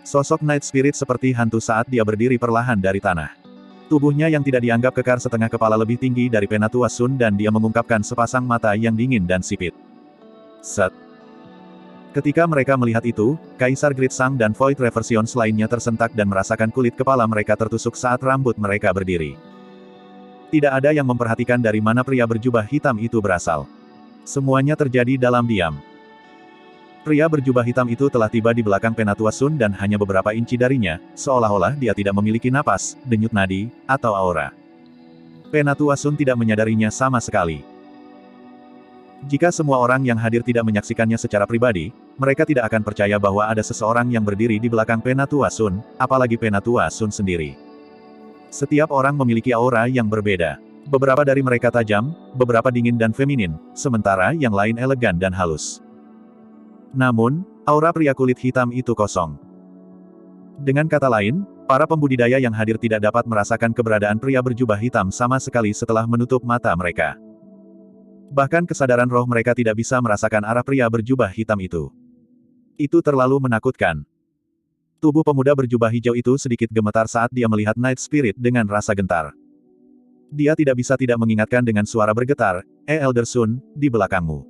Sosok Night Spirit seperti hantu saat dia berdiri perlahan dari tanah. Tubuhnya yang tidak dianggap kekar setengah kepala lebih tinggi dari Penatuasun dan dia mengungkapkan sepasang mata yang dingin dan sipit. Set. Ketika mereka melihat itu, Kaisar Gritsang dan Void Reversions lainnya tersentak dan merasakan kulit kepala mereka tertusuk saat rambut mereka berdiri. Tidak ada yang memperhatikan dari mana pria berjubah hitam itu berasal. Semuanya terjadi dalam diam. Pria berjubah hitam itu telah tiba di belakang Penatuasun dan hanya beberapa inci darinya, seolah-olah dia tidak memiliki napas, denyut nadi, atau aura. Penatuasun tidak menyadarinya sama sekali. Jika semua orang yang hadir tidak menyaksikannya secara pribadi, mereka tidak akan percaya bahwa ada seseorang yang berdiri di belakang Penatuasun, apalagi Penatuasun sendiri. Setiap orang memiliki aura yang berbeda. Beberapa dari mereka tajam, beberapa dingin dan feminin, sementara yang lain elegan dan halus. Namun, aura pria kulit hitam itu kosong. Dengan kata lain, para pembudidaya yang hadir tidak dapat merasakan keberadaan pria berjubah hitam sama sekali setelah menutup mata mereka. Bahkan kesadaran roh mereka tidak bisa merasakan arah pria berjubah hitam itu. Itu terlalu menakutkan. Tubuh pemuda berjubah hijau itu sedikit gemetar saat dia melihat Night Spirit dengan rasa gentar. Dia tidak bisa tidak mengingatkan dengan suara bergetar, Elder Sun, di belakangmu.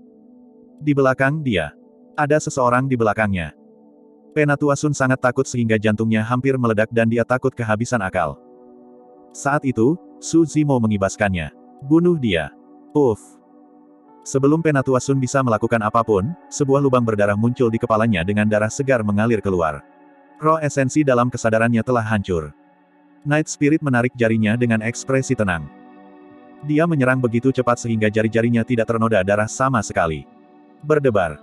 Di belakang dia. Ada seseorang di belakangnya. Penatuasun sangat takut sehingga jantungnya hampir meledak dan dia takut kehabisan akal. Saat itu, Su Zimo mengibaskannya. Bunuh dia. Uff. Sebelum Penatuasun bisa melakukan apapun, sebuah lubang berdarah muncul di kepalanya dengan darah segar mengalir keluar. Roh esensi dalam kesadarannya telah hancur. Night Spirit menarik jarinya dengan ekspresi tenang. Dia menyerang begitu cepat sehingga jari-jarinya tidak ternoda darah sama sekali. Berdebar.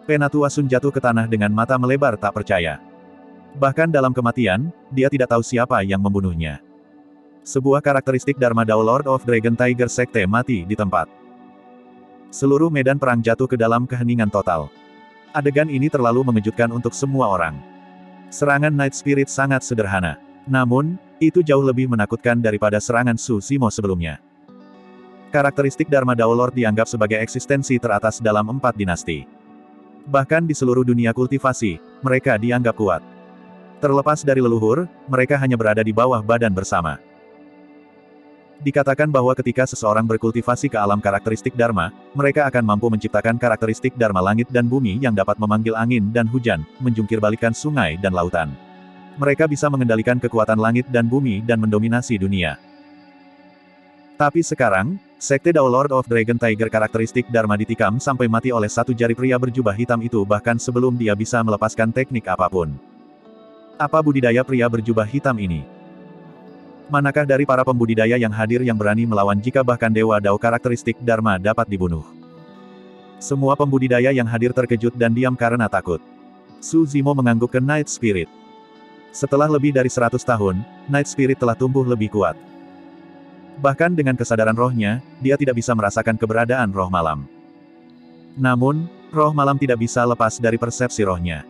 Penatuasun jatuh ke tanah dengan mata melebar tak percaya. Bahkan dalam kematian, dia tidak tahu siapa yang membunuhnya. Sebuah karakteristik Dharma Dao Lord of Dragon Tiger Sekte mati di tempat. Seluruh medan perang jatuh ke dalam keheningan total. Adegan ini terlalu mengejutkan untuk semua orang. Serangan Night Spirit sangat sederhana. Namun, itu jauh lebih menakutkan daripada serangan Su Zimo sebelumnya. Karakteristik Dharma Dao Lord dianggap sebagai eksistensi teratas dalam 4 dinasti. Bahkan di seluruh dunia kultivasi, mereka dianggap kuat. Terlepas dari leluhur, mereka hanya berada di bawah badan bersama. Dikatakan bahwa ketika seseorang berkultivasi ke alam karakteristik Dharma, mereka akan mampu menciptakan karakteristik Dharma langit dan bumi yang dapat memanggil angin dan hujan, menjungkirbalikkan sungai dan lautan. Mereka bisa mengendalikan kekuatan langit dan bumi dan mendominasi dunia. Tapi sekarang, Sekte Dao Lord of Dragon Tiger karakteristik Dharma ditikam sampai mati oleh satu jari pria berjubah hitam itu bahkan sebelum dia bisa melepaskan teknik apapun. Apa budidaya pria berjubah hitam ini? Manakah dari para pembudidaya yang hadir yang berani melawan jika bahkan Dewa Dao karakteristik Dharma dapat dibunuh? Semua pembudidaya yang hadir terkejut dan diam karena takut. Su Zimo mengangguk ke Night Spirit. Setelah lebih dari 100 tahun, Night Spirit telah tumbuh lebih kuat. Bahkan dengan kesadaran rohnya, dia tidak bisa merasakan keberadaan roh malam. Namun, roh malam tidak bisa lepas dari persepsi rohnya.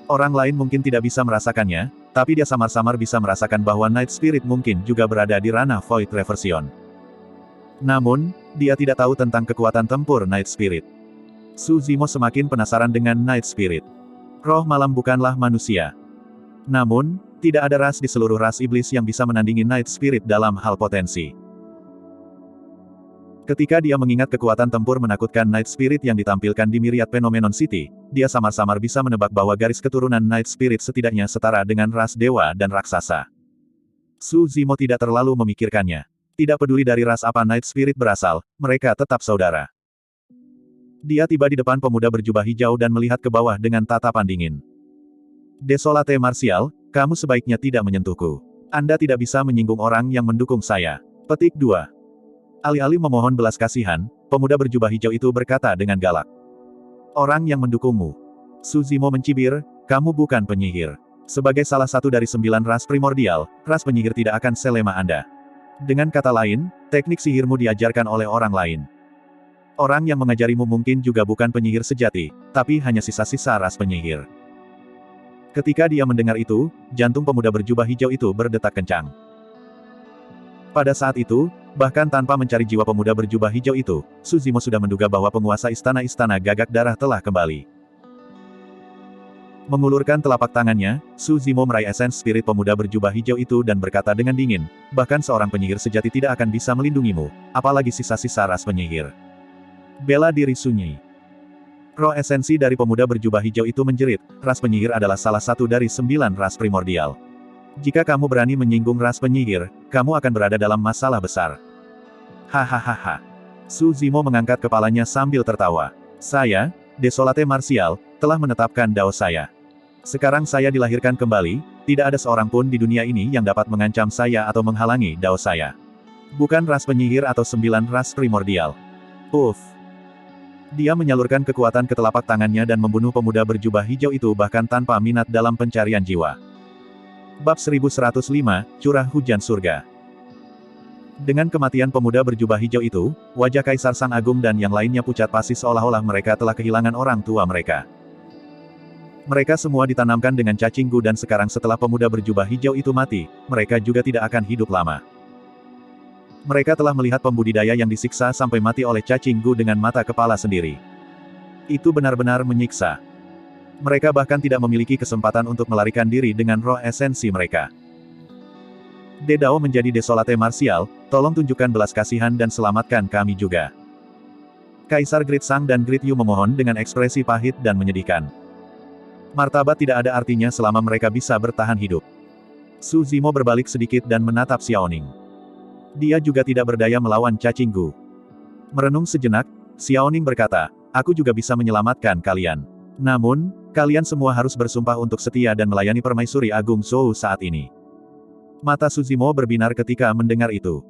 Orang lain mungkin tidak bisa merasakannya, tapi dia samar-samar bisa merasakan bahwa Night Spirit mungkin juga berada di ranah Void Reversion. Namun, dia tidak tahu tentang kekuatan tempur Night Spirit. Su Zimo semakin penasaran dengan Night Spirit. Roh malam bukanlah manusia. Namun, tidak ada ras di seluruh ras iblis yang bisa menandingi Night Spirit dalam hal potensi. Ketika dia mengingat kekuatan tempur menakutkan Night Spirit yang ditampilkan di Myriad Phenomenon City, dia samar-samar bisa menebak bahwa garis keturunan Night Spirit setidaknya setara dengan ras dewa dan raksasa. Su Zimo tidak terlalu memikirkannya. Tidak peduli dari ras apa Night Spirit berasal, mereka tetap saudara. Dia tiba di depan pemuda berjubah hijau dan melihat ke bawah dengan tatapan dingin. Desolate Martial, kamu sebaiknya tidak menyentuhku. Anda tidak bisa menyinggung orang yang mendukung saya. Petik 2. Alih-alih memohon belas kasihan, pemuda berjubah hijau itu berkata dengan galak. Orang yang mendukungmu. Su Zimo mencibir, kamu bukan penyihir. Sebagai salah satu dari 9 ras primordial, ras penyihir tidak akan selema Anda. Dengan kata lain, teknik sihirmu diajarkan oleh orang lain. Orang yang mengajarimu mungkin juga bukan penyihir sejati, tapi hanya sisa-sisa ras penyihir. Ketika dia mendengar itu, jantung pemuda berjubah hijau itu berdetak kencang. Pada saat itu, bahkan tanpa mencari jiwa pemuda berjubah hijau itu, Su Zimo sudah menduga bahwa penguasa istana-istana gagak darah telah kembali. Mengulurkan telapak tangannya, Su Zimo meraih esens spirit pemuda berjubah hijau itu dan berkata dengan dingin, bahkan seorang penyihir sejati tidak akan bisa melindungimu, apalagi sisa-sisa ras penyihir. Bela diri sunyi. Roh esensi dari pemuda berjubah hijau itu menjerit, ras penyihir adalah salah satu dari 9 ras primordial. Jika kamu berani menyinggung ras penyihir, kamu akan berada dalam masalah besar. Hahaha. Su Zimo mengangkat kepalanya sambil tertawa. Saya, Desolate Martial, telah menetapkan dao saya. Sekarang saya dilahirkan kembali, tidak ada seorang pun di dunia ini yang dapat mengancam saya atau menghalangi dao saya. Bukan ras penyihir atau 9 ras primordial. Uff. Dia menyalurkan kekuatan ke telapak tangannya dan membunuh pemuda berjubah hijau itu bahkan tanpa minat dalam pencarian jiwa. Bab 1105, Curah Hujan Surga. Dengan kematian pemuda berjubah hijau itu, wajah Kaisar Sang Agung dan yang lainnya pucat pasi seolah-olah mereka telah kehilangan orang tua mereka. Mereka semua ditanamkan dengan cacing gu dan sekarang setelah pemuda berjubah hijau itu mati, mereka juga tidak akan hidup lama. Mereka telah melihat pembudidaya yang disiksa sampai mati oleh cacing gu dengan mata kepala sendiri. Itu benar-benar menyiksa. Mereka bahkan tidak memiliki kesempatan untuk melarikan diri dengan roh esensi mereka. Dedao menjadi Desolate Martial, tolong tunjukkan belas kasihan dan selamatkan kami juga. Kaisar Grid Sang dan Grid Yu memohon dengan ekspresi pahit dan menyedihkan. Martabat tidak ada artinya selama mereka bisa bertahan hidup. Su Zimo berbalik sedikit dan menatap Xiaoning. Dia juga tidak berdaya melawan cacing gu. Merenung sejenak, Xiaoning berkata, aku juga bisa menyelamatkan kalian. Namun, kalian semua harus bersumpah untuk setia dan melayani Permaisuri Agung Zhou saat ini. Mata Su Zimo berbinar ketika mendengar itu.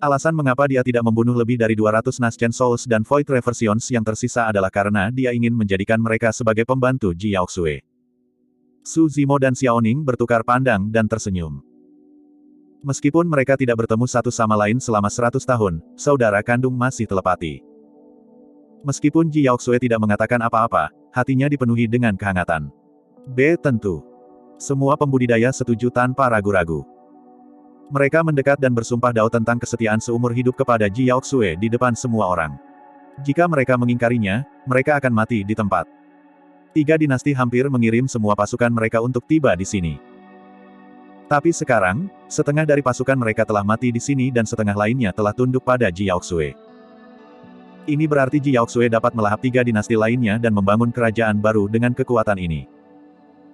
Alasan mengapa dia tidak membunuh lebih dari 200 Naschen Souls dan Void Reversions yang tersisa adalah karena dia ingin menjadikan mereka sebagai pembantu Ji Yaoxue. Su Zimo dan Xiaoning bertukar pandang dan tersenyum. Meskipun mereka tidak bertemu satu sama lain selama 100 tahun, saudara kandung masih telepati. Meskipun Ji Yaoxue tidak mengatakan apa-apa, hatinya dipenuhi dengan kehangatan. Tentu. Semua pembudidaya setuju tanpa ragu-ragu. Mereka mendekat dan bersumpah dao tentang kesetiaan seumur hidup kepada Ji Yaoxue di depan semua orang. Jika mereka mengingkarinya, mereka akan mati di tempat. 3 dinasti hampir mengirim semua pasukan mereka untuk tiba di sini. Tapi sekarang, setengah dari pasukan mereka telah mati di sini dan setengah lainnya telah tunduk pada Ji Yaoxue. Ini berarti Ji Yaoxue dapat melahap 3 dinasti lainnya dan membangun kerajaan baru dengan kekuatan ini.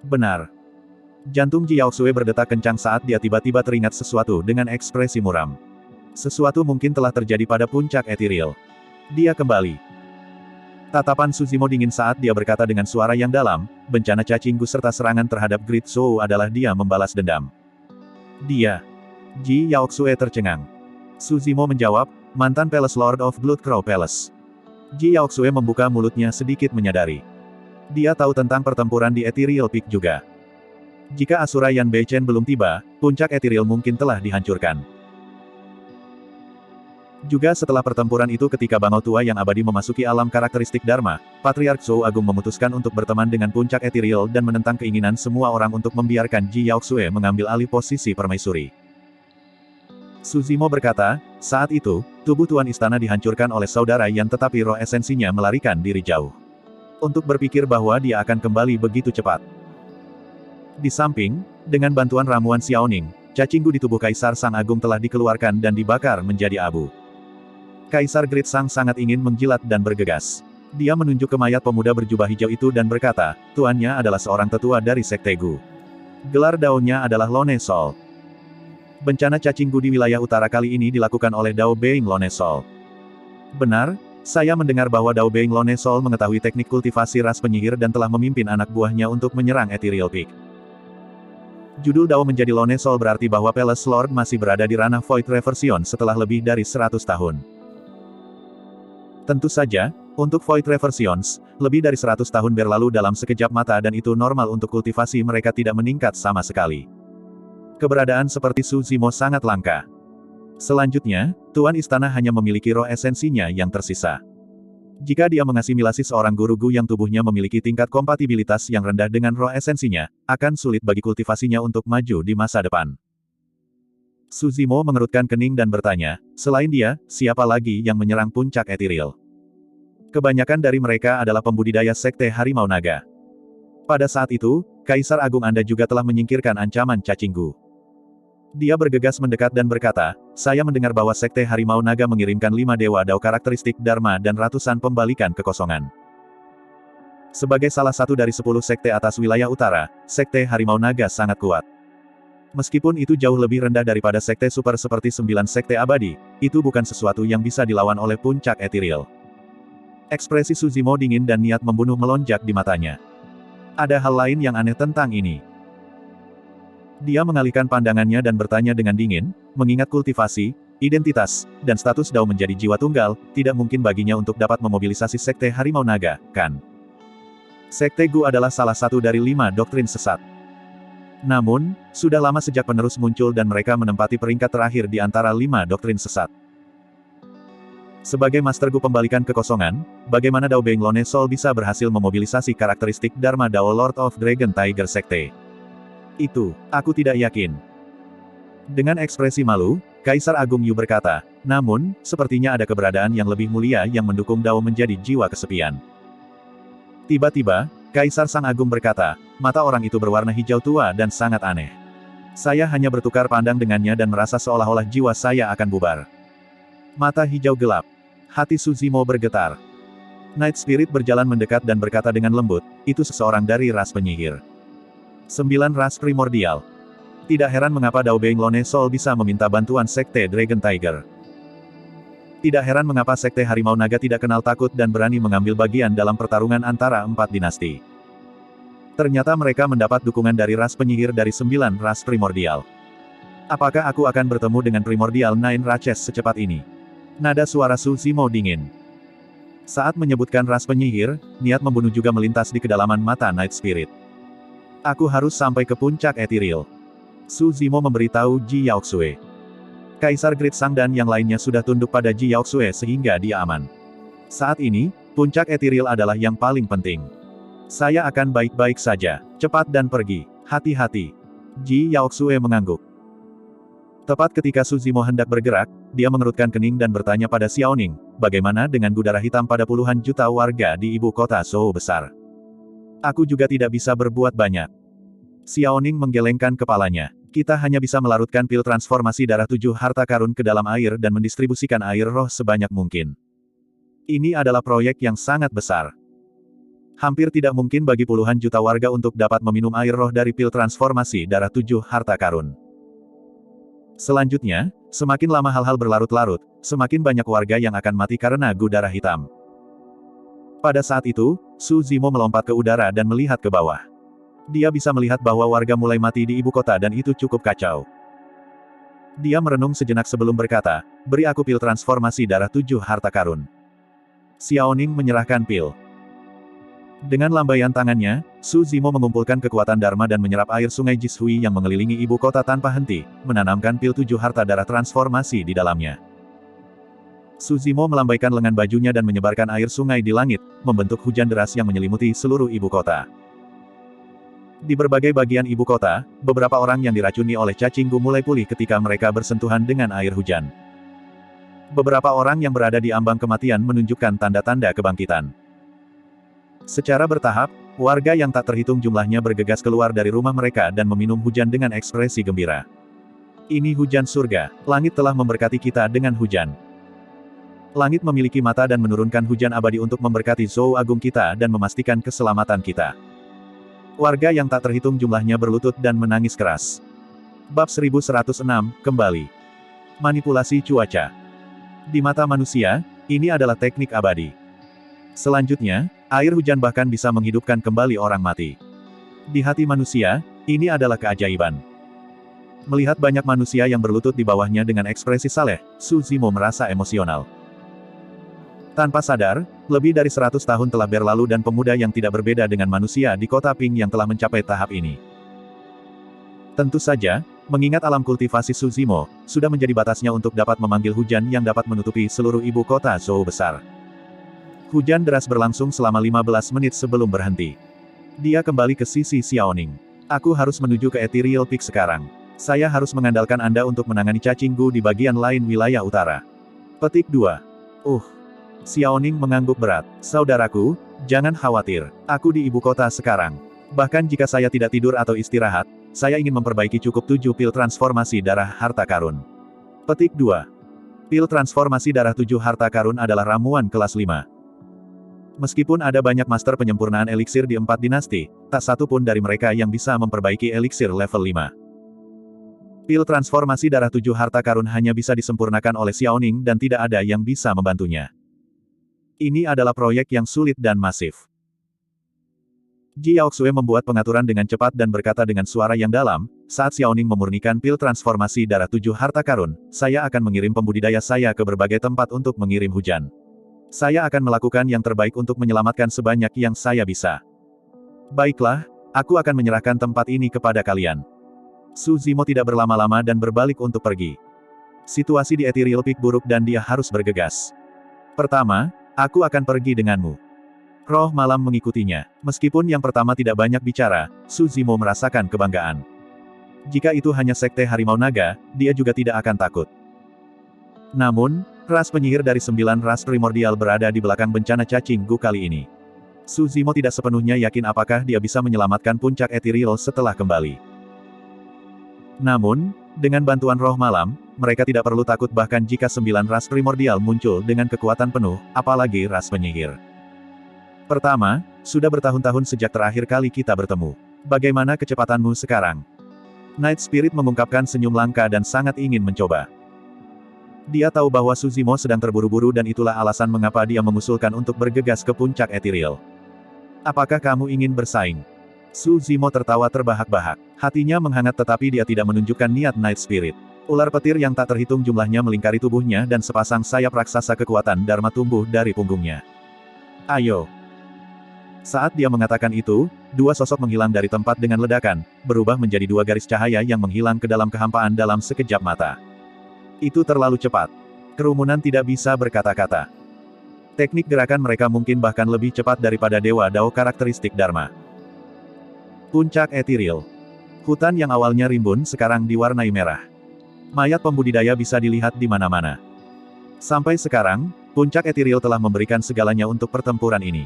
Benar. Jantung Ji Yaoxue berdetak kencang saat dia tiba-tiba teringat sesuatu dengan ekspresi muram. Sesuatu mungkin telah terjadi pada puncak etiril. Dia kembali. Tatapan Suzimo dingin saat dia berkata dengan suara yang dalam, bencana cacing gus serta serangan terhadap Great Zhou adalah dia membalas dendam. Dia. Ji Yaoxue tercengang. Suzimo menjawab, mantan Palace Lord of Bloodcrow Palace. Ji Yaoxue membuka mulutnya sedikit menyadari. Dia tahu tentang pertempuran di Ethereal Peak juga. Jika Asura Yan Beichen belum tiba, puncak Ethereal mungkin telah dihancurkan. Juga setelah pertempuran itu ketika Bangau Tua yang abadi memasuki alam karakteristik Dharma, Patriark Zhou Agung memutuskan untuk berteman dengan puncak Ethereal dan menentang keinginan semua orang untuk membiarkan Ji Yaoxue mengambil alih posisi permaisuri. Suzimo berkata, saat itu, tubuh Tuan Istana dihancurkan oleh saudara Yan tetapi roh esensinya melarikan diri jauh. Untuk berpikir bahwa dia akan kembali begitu cepat. Di samping, dengan bantuan ramuan Xiaoning, cacing gu di tubuh Kaisar Sang Agung telah dikeluarkan dan dibakar menjadi abu. Kaisar Great Sang sangat ingin menjilat dan bergegas. Dia menunjuk ke mayat pemuda berjubah hijau itu dan berkata, tuannya adalah seorang tetua dari Sekte Gu. Gelar daunnya adalah Lone Sol. Bencana cacing gu di wilayah utara kali ini dilakukan oleh Dao Being Lone Sol. Benar, saya mendengar bahwa Dao Being Lone Sol mengetahui teknik kultivasi ras penyihir dan telah memimpin anak buahnya untuk menyerang Ethereal Peak. Judul Dao menjadi Lone Sol berarti bahwa Palace Lord masih berada di ranah Void Reversion setelah lebih dari 100 tahun. Tentu saja, untuk Void Reversions, lebih dari 100 tahun berlalu dalam sekejap mata dan itu normal untuk kultivasi mereka tidak meningkat sama sekali. Keberadaan seperti Suzimo sangat langka. Selanjutnya, Tuan Istana hanya memiliki roh esensinya yang tersisa. Jika dia mengasimilasi seorang guru Gu yang tubuhnya memiliki tingkat kompatibilitas yang rendah dengan roh esensinya, akan sulit bagi kultivasinya untuk maju di masa depan. Suzimo mengerutkan kening dan bertanya, selain dia, siapa lagi yang menyerang puncak Ethereal? Kebanyakan dari mereka adalah pembudidaya Sekte Harimau Naga. Pada saat itu, Kaisar Agung Anda juga telah menyingkirkan ancaman cacing gu. Dia bergegas mendekat dan berkata, saya mendengar bahwa Sekte Harimau Naga mengirimkan 5 dewa Dao karakteristik Dharma dan ratusan pembalikan kekosongan. Sebagai salah satu dari 10 sekte atas wilayah utara, Sekte Harimau Naga sangat kuat. Meskipun itu jauh lebih rendah daripada sekte super seperti 9 sekte abadi, itu bukan sesuatu yang bisa dilawan oleh puncak Ethereal. Ekspresi Suzimo dingin dan niat membunuh melonjak di matanya. Ada hal lain yang aneh tentang ini. Dia mengalihkan pandangannya dan bertanya dengan dingin, mengingat kultivasi, identitas, dan status Dao menjadi jiwa tunggal, tidak mungkin baginya untuk dapat memobilisasi Sekte Harimau Naga, kan? Sekte Gu adalah salah satu dari 5 doktrin sesat. Namun, sudah lama sejak penerus muncul dan mereka menempati peringkat terakhir di antara 5 doktrin sesat. Sebagai Master Gu pembalikan kekosongan, bagaimana Dao Being Lone Sol bisa berhasil memobilisasi karakteristik Dharma Dao Lord of Dragon Tiger Sekte? Itu, aku tidak yakin. Dengan ekspresi malu, Kaisar Agung Yu berkata, namun, sepertinya ada keberadaan yang lebih mulia yang mendukung Dao menjadi jiwa kesepian. Tiba-tiba, Kaisar Sang Agung berkata, mata orang itu berwarna hijau tua dan sangat aneh. Saya hanya bertukar pandang dengannya dan merasa seolah-olah jiwa saya akan bubar. Mata hijau gelap. Hati Suzimo bergetar. Night Spirit berjalan mendekat dan berkata dengan lembut, itu seseorang dari ras penyihir. 9 ras primordial. Tidak heran mengapa Dao Being Lone Sol bisa meminta bantuan Sekte Dragon Tiger. Tidak heran mengapa Sekte Harimau Naga tidak kenal takut dan berani mengambil bagian dalam pertarungan antara 4 dinasti. Ternyata mereka mendapat dukungan dari ras penyihir dari 9 ras primordial. Apakah aku akan bertemu dengan Primordial Nine Ratches secepat ini? Nada suara Suzimo dingin. Saat menyebutkan ras penyihir, niat membunuh juga melintas di kedalaman mata Night Spirit. Aku harus sampai ke puncak Ethereal. Suzimo memberitahu Ji Yaoxue. Kaisar Great Sang dan yang lainnya sudah tunduk pada Ji Yaoxue sehingga dia aman. Saat ini, puncak Ethereal adalah yang paling penting. Saya akan baik-baik saja. Cepat dan pergi. Hati-hati. Ji Yaoxue mengangguk. Tepat ketika Suzimo hendak bergerak, dia mengerutkan kening dan bertanya pada Xiaoning, bagaimana dengan gudara hitam pada puluhan juta warga di ibu kota Zhou besar? Aku juga tidak bisa berbuat banyak. Xiaoning menggelengkan kepalanya. Kita hanya bisa melarutkan pil transformasi darah 7 harta karun ke dalam air dan mendistribusikan air roh sebanyak mungkin. Ini adalah proyek yang sangat besar. Hampir tidak mungkin bagi puluhan juta warga untuk dapat meminum air roh dari pil transformasi darah 7 harta karun. Selanjutnya, semakin lama hal-hal berlarut-larut, semakin banyak warga yang akan mati karena gudara hitam. Pada saat itu, Su Zimo melompat ke udara dan melihat ke bawah. Dia bisa melihat bahwa warga mulai mati di ibu kota dan itu cukup kacau. Dia merenung sejenak sebelum berkata, beri aku pil transformasi darah 7 harta karun. Xiaoning menyerahkan pil. Dengan lambaian tangannya, Su Zimo mengumpulkan kekuatan Dharma dan menyerap air sungai Jishui yang mengelilingi ibu kota tanpa henti, menanamkan pil 7 harta darah transformasi di dalamnya. Su Zimo melambaikan lengan bajunya dan menyebarkan air sungai di langit, membentuk hujan deras yang menyelimuti seluruh ibu kota. Di berbagai bagian ibu kota, beberapa orang yang diracuni oleh cacing gu mulai pulih ketika mereka bersentuhan dengan air hujan. Beberapa orang yang berada di ambang kematian menunjukkan tanda-tanda kebangkitan. Secara bertahap, warga yang tak terhitung jumlahnya bergegas keluar dari rumah mereka dan meminum hujan dengan ekspresi gembira. Ini hujan surga, langit telah memberkati kita dengan hujan. Langit memiliki mata dan menurunkan hujan abadi untuk memberkati Zou Agung kita dan memastikan keselamatan kita. Warga yang tak terhitung jumlahnya berlutut dan menangis keras. Bab 1106, kembali. Manipulasi cuaca. Di mata manusia, ini adalah teknik abadi. Selanjutnya, air hujan bahkan bisa menghidupkan kembali orang mati. Di hati manusia, ini adalah keajaiban. Melihat banyak manusia yang berlutut di bawahnya dengan ekspresi saleh, Su Zimo merasa emosional. Tanpa sadar, lebih dari 100 tahun telah berlalu dan pemuda yang tidak berbeda dengan manusia di kota Ping yang telah mencapai tahap ini. Tentu saja, mengingat alam kultivasi Su Zimo, sudah menjadi batasnya untuk dapat memanggil hujan yang dapat menutupi seluruh ibu kota Zou besar. Hujan deras berlangsung selama 15 menit sebelum berhenti. Dia kembali ke sisi Xiaoning. Aku harus menuju ke Ethereal Peak sekarang. Saya harus mengandalkan Anda untuk menangani cacing gu di bagian lain wilayah utara. Petik 2. Xiaoning mengangguk berat. Saudaraku, jangan khawatir. Aku di ibu kota sekarang. Bahkan jika saya tidak tidur atau istirahat, saya ingin memperbaiki cukup 7 pil transformasi darah harta karun. Petik 2. Pil transformasi darah 7 harta karun adalah ramuan kelas 5. Meskipun ada banyak master penyempurnaan eliksir di 4 dinasti, tak satu pun dari mereka yang bisa memperbaiki eliksir level 5. Pil transformasi darah 7 harta karun hanya bisa disempurnakan oleh Xiaoning dan tidak ada yang bisa membantunya. Ini adalah proyek yang sulit dan masif. Ji Yaoxue membuat pengaturan dengan cepat dan berkata dengan suara yang dalam, saat Xiaoning memurnikan pil transformasi darah 7 harta karun, saya akan mengirim pembudidaya saya ke berbagai tempat untuk mengirim hujan. Saya akan melakukan yang terbaik untuk menyelamatkan sebanyak yang saya bisa. Baiklah, aku akan menyerahkan tempat ini kepada kalian. Su Zimo tidak berlama-lama dan berbalik untuk pergi. Situasi di Ethereal Peak buruk dan dia harus bergegas. Pertama, aku akan pergi denganmu. Roh malam mengikutinya. Meskipun yang pertama tidak banyak bicara, Su Zimo merasakan kebanggaan. Jika itu hanya sekte harimau naga, dia juga tidak akan takut. Namun, ras penyihir dari 9 ras primordial berada di belakang bencana cacing gu kali ini. Su Zimo tidak sepenuhnya yakin apakah dia bisa menyelamatkan puncak Ethereal setelah kembali. Namun, dengan bantuan roh malam, mereka tidak perlu takut bahkan jika 9 ras primordial muncul dengan kekuatan penuh, apalagi ras penyihir. Pertama, sudah bertahun-tahun sejak terakhir kali kita bertemu. Bagaimana kecepatanmu sekarang? Night Spirit mengungkapkan senyum langka dan sangat ingin mencoba. Dia tahu bahwa Su Zimo sedang terburu-buru dan itulah alasan mengapa dia mengusulkan untuk bergegas ke puncak Ethereal. Apakah kamu ingin bersaing? Su Zimo tertawa terbahak-bahak. Hatinya menghangat tetapi dia tidak menunjukkan niat Night Spirit. Ular petir yang tak terhitung jumlahnya melingkari tubuhnya dan sepasang sayap raksasa kekuatan Dharma tumbuh dari punggungnya. Ayo. Saat dia mengatakan itu, dua sosok menghilang dari tempat dengan ledakan, berubah menjadi 2 garis cahaya yang menghilang ke dalam kehampaan dalam sekejap mata. Itu terlalu cepat. Kerumunan tidak bisa berkata-kata. Teknik gerakan mereka mungkin bahkan lebih cepat daripada Dewa Dao karakteristik Dharma. Puncak Ethereal. Hutan yang awalnya rimbun sekarang diwarnai merah. Mayat pembudidaya bisa dilihat di mana-mana. Sampai sekarang, puncak Ethereal telah memberikan segalanya untuk pertempuran ini.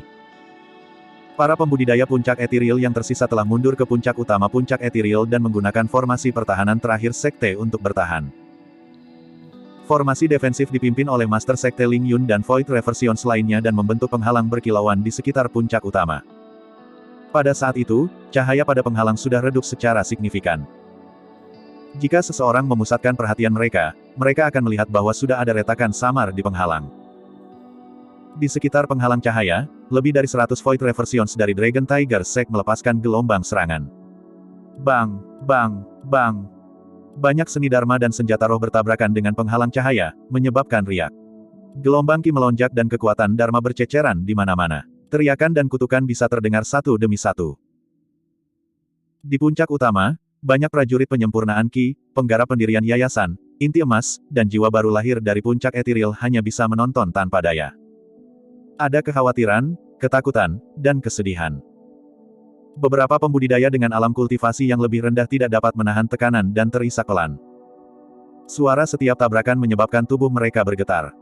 Para pembudidaya puncak Ethereal yang tersisa telah mundur ke puncak utama puncak Ethereal dan menggunakan formasi pertahanan terakhir sekte untuk bertahan. Formasi defensif dipimpin oleh Master Sekte Ling Yun dan Void Reversions lainnya dan membentuk penghalang berkilauan di sekitar puncak utama. Pada saat itu, cahaya pada penghalang sudah redup secara signifikan. Jika seseorang memusatkan perhatian mereka, mereka akan melihat bahwa sudah ada retakan samar di penghalang. Di sekitar penghalang cahaya, lebih dari 100 Void Reversions dari Dragon Tiger Sect melepaskan gelombang serangan. Bang, bang, bang. Banyak seni dharma dan senjata roh bertabrakan dengan penghalang cahaya, menyebabkan riak. Gelombang ki melonjak dan kekuatan dharma berceceran di mana-mana. Teriakan dan kutukan bisa terdengar satu demi satu. Di puncak utama, banyak prajurit penyempurnaan ki, penggarap pendirian yayasan, inti emas, dan jiwa baru lahir dari puncak etiril hanya bisa menonton tanpa daya. Ada kekhawatiran, ketakutan, dan kesedihan. Beberapa pembudidaya dengan alam kultivasi yang lebih rendah tidak dapat menahan tekanan dan terisak pelan. Suara setiap tabrakan menyebabkan tubuh mereka bergetar.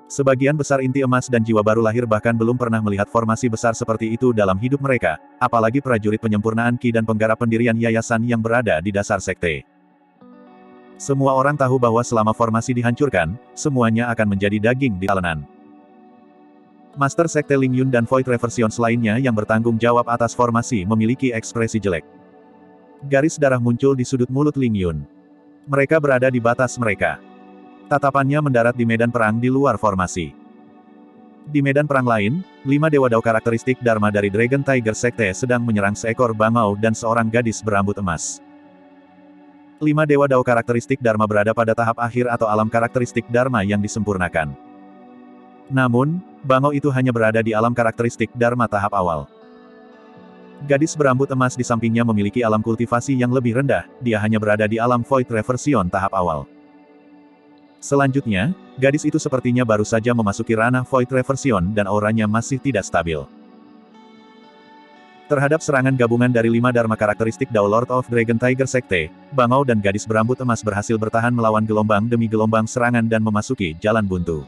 Sebagian besar inti emas dan jiwa baru lahir bahkan belum pernah melihat formasi besar seperti itu dalam hidup mereka, apalagi prajurit penyempurnaan ki dan penggarap pendirian yayasan yang berada di dasar sekte. Semua orang tahu bahwa selama formasi dihancurkan, semuanya akan menjadi daging di talenan. Master Sekte Ling Yun dan Void Reversions lainnya yang bertanggung jawab atas formasi memiliki ekspresi jelek. Garis darah muncul di sudut mulut Ling Yun. Mereka berada di batas mereka. Tatapannya mendarat di medan perang di luar formasi. Di medan perang lain, 5 Dewa Dao karakteristik Dharma dari Dragon Tiger Sekte sedang menyerang seekor bangau dan seorang gadis berambut emas. 5 Dewa Dao karakteristik Dharma berada pada tahap akhir atau alam karakteristik Dharma yang disempurnakan. Namun, bangau itu hanya berada di alam karakteristik Dharma tahap awal. Gadis berambut emas di sampingnya memiliki alam kultivasi yang lebih rendah, dia hanya berada di alam Void Reversion tahap awal. Selanjutnya, gadis itu sepertinya baru saja memasuki ranah Void Reversion dan auranya masih tidak stabil. Terhadap serangan gabungan dari 5 Dharma karakteristik Dao Lord of Dragon Tiger Sekte, bangau dan gadis berambut emas berhasil bertahan melawan gelombang demi gelombang serangan dan memasuki jalan buntu.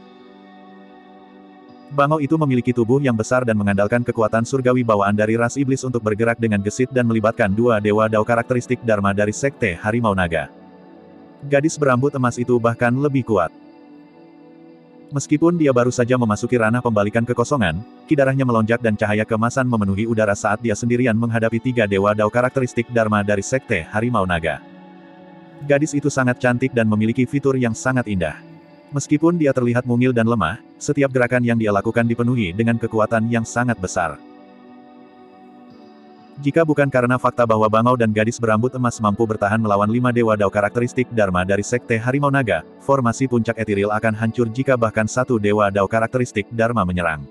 Bangau itu memiliki tubuh yang besar dan mengandalkan kekuatan surgawi bawaan dari ras iblis untuk bergerak dengan gesit dan melibatkan 2 Dewa Dao karakteristik Dharma dari Sekte Harimau Naga. Gadis berambut emas itu bahkan lebih kuat. Meskipun dia baru saja memasuki ranah pembalikan kekosongan, ki darahnya melonjak dan cahaya keemasan memenuhi udara saat dia sendirian menghadapi 3 Dewa Dao karakteristik Dharma dari Sekte Harimau Naga. Gadis itu sangat cantik dan memiliki fitur yang sangat indah. Meskipun dia terlihat mungil dan lemah, setiap gerakan yang dia lakukan dipenuhi dengan kekuatan yang sangat besar. Jika bukan karena fakta bahwa bangau dan gadis berambut emas mampu bertahan melawan 5 Dewa Dao karakteristik Dharma dari Sekte Harimau Naga, formasi puncak etiril akan hancur jika bahkan 1 Dewa Dao karakteristik Dharma menyerang.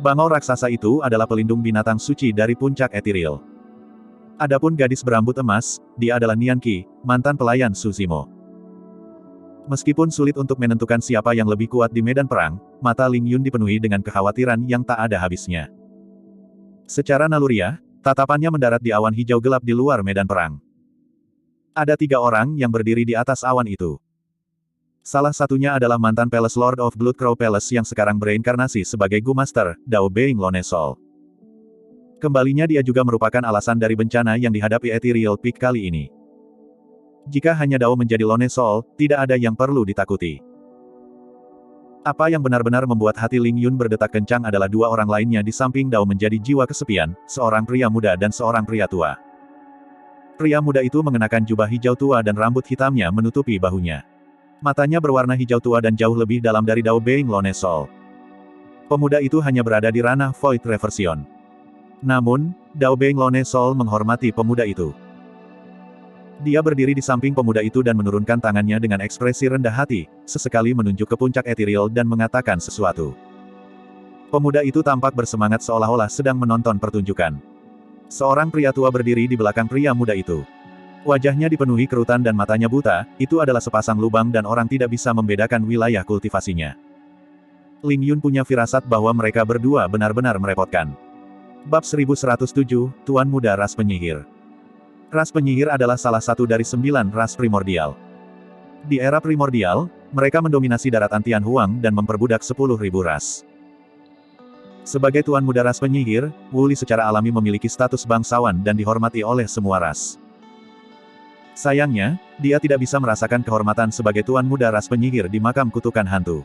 Bangau raksasa itu adalah pelindung binatang suci dari puncak etiril. Adapun gadis berambut emas, dia adalah Nian Qi, mantan pelayan Suzimo. Meskipun sulit untuk menentukan siapa yang lebih kuat di medan perang, mata Ling Yun dipenuhi dengan kekhawatiran yang tak ada habisnya. Secara naluriah, tatapannya mendarat di awan hijau gelap di luar medan perang. Ada 3 orang yang berdiri di atas awan itu. Salah satunya adalah mantan Palace Lord of Bloodcrow Palace yang sekarang bereinkarnasi sebagai Gu Master, Dao Being Lone Soul. Kembalinya dia juga merupakan alasan dari bencana yang dihadapi Ethereal Peak kali ini. Jika hanya Dao menjadi Lone Soul, tidak ada yang perlu ditakuti. Apa yang benar-benar membuat hati Ling Yun berdetak kencang adalah 2 orang lainnya di samping Dao menjadi jiwa kesepian, seorang pria muda dan seorang pria tua. Pria muda itu mengenakan jubah hijau tua dan rambut hitamnya menutupi bahunya. Matanya berwarna hijau tua dan jauh lebih dalam dari Dao Being Lone Soul. Pemuda itu hanya berada di ranah Void Reversion. Namun, Dao Being Lone Soul menghormati pemuda itu. Dia berdiri di samping pemuda itu dan menurunkan tangannya dengan ekspresi rendah hati, sesekali menunjuk ke puncak etiril dan mengatakan sesuatu. Pemuda itu tampak bersemangat seolah-olah sedang menonton pertunjukan. Seorang pria tua berdiri di belakang pria muda itu. Wajahnya dipenuhi kerutan dan matanya buta, itu adalah sepasang lubang dan orang tidak bisa membedakan wilayah kultivasinya. Ling Yun punya firasat bahwa mereka berdua benar-benar merepotkan. Bab 1107, Tuan Muda Ras Penyihir. Ras penyihir adalah salah satu dari 9 ras primordial. Di era primordial, mereka mendominasi daratan Tianhuang dan memperbudak 10.000 ras. Sebagai Tuan Muda Ras Penyihir, Wu Li secara alami memiliki status bangsawan dan dihormati oleh semua ras. Sayangnya, dia tidak bisa merasakan kehormatan sebagai Tuan Muda Ras Penyihir di makam kutukan hantu.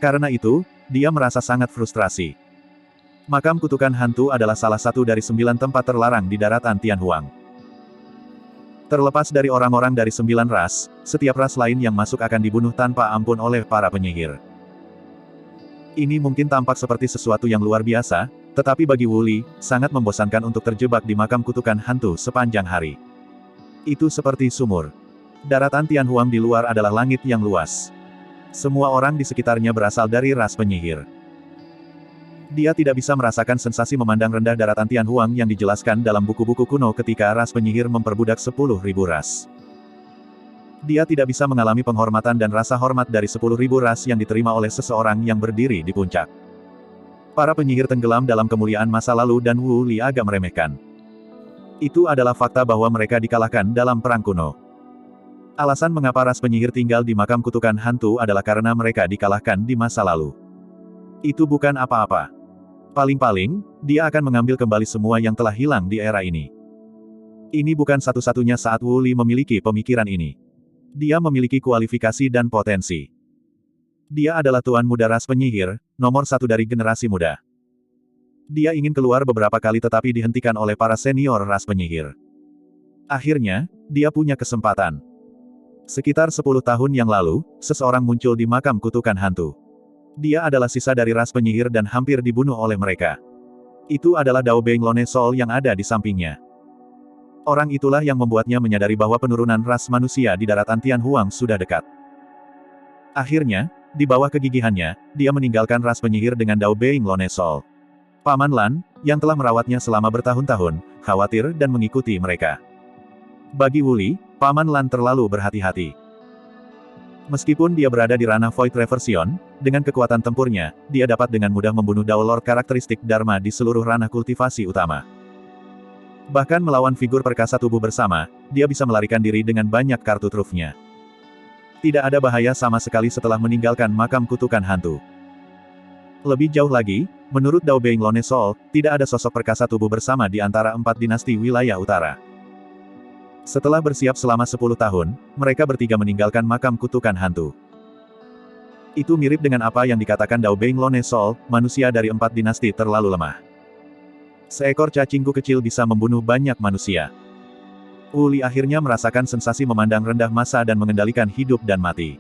Karena itu, dia merasa sangat frustrasi. Makam kutukan hantu adalah salah satu dari 9 tempat terlarang di daratan Tianhuang. Terlepas dari orang-orang dari 9 ras, setiap ras lain yang masuk akan dibunuh tanpa ampun oleh para penyihir. Ini mungkin tampak seperti sesuatu yang luar biasa, tetapi bagi Wu Li, sangat membosankan untuk terjebak di makam kutukan hantu sepanjang hari. Itu seperti sumur. Daratan Tianhuang di luar adalah langit yang luas. Semua orang di sekitarnya berasal dari ras penyihir. Dia tidak bisa merasakan sensasi memandang rendah daratan Tianhuang yang dijelaskan dalam buku-buku kuno ketika ras penyihir memperbudak 10.000 ras. Dia tidak bisa mengalami penghormatan dan rasa hormat dari 10.000 ras yang diterima oleh seseorang yang berdiri di puncak. Para penyihir tenggelam dalam kemuliaan masa lalu dan Wu Li agak meremehkan. Itu adalah fakta bahwa mereka dikalahkan dalam perang kuno. Alasan mengapa ras penyihir tinggal di makam kutukan hantu adalah karena mereka dikalahkan di masa lalu. Itu bukan apa-apa. Paling-paling, dia akan mengambil kembali semua yang telah hilang di era ini. Ini bukan satu-satunya saat Wu Li memiliki pemikiran ini. Dia memiliki kualifikasi dan potensi. Dia adalah tuan muda ras penyihir, nomor satu dari generasi muda. Dia ingin keluar beberapa kali tetapi dihentikan oleh para senior ras penyihir. Akhirnya, dia punya kesempatan. Sekitar 10 tahun yang lalu, seseorang muncul di makam kutukan hantu. Dia adalah sisa dari ras penyihir dan hampir dibunuh oleh mereka. Itu adalah Dao Beng Lone Sol yang ada di sampingnya. Orang itulah yang membuatnya menyadari bahwa penurunan ras manusia di daratan Tianhuang sudah dekat. Akhirnya, di bawah kegigihannya, dia meninggalkan ras penyihir dengan Dao Beng Lone Sol. Paman Lan, yang telah merawatnya selama bertahun-tahun, khawatir dan mengikuti mereka. Bagi Wu Li, Paman Lan terlalu berhati-hati. Meskipun dia berada di ranah Void Reversion, dengan kekuatan tempurnya, dia dapat dengan mudah membunuh Dao Lord karakteristik Dharma di seluruh ranah kultivasi utama. Bahkan melawan figur perkasa tubuh bersama, dia bisa melarikan diri dengan banyak kartu trufnya. Tidak ada bahaya sama sekali setelah meninggalkan makam kutukan hantu. Lebih jauh lagi, menurut Dao Beng Lone Sol, tidak ada sosok perkasa tubuh bersama di antara 4 dinasti wilayah utara. Setelah bersiap selama 10 tahun, mereka bertiga meninggalkan makam kutukan hantu. Itu mirip dengan apa yang dikatakan Dao Beng Lone Sol, manusia dari 4 dinasti terlalu lemah. Seekor cacingku kecil bisa membunuh banyak manusia. Wu Li akhirnya merasakan sensasi memandang rendah masa dan mengendalikan hidup dan mati.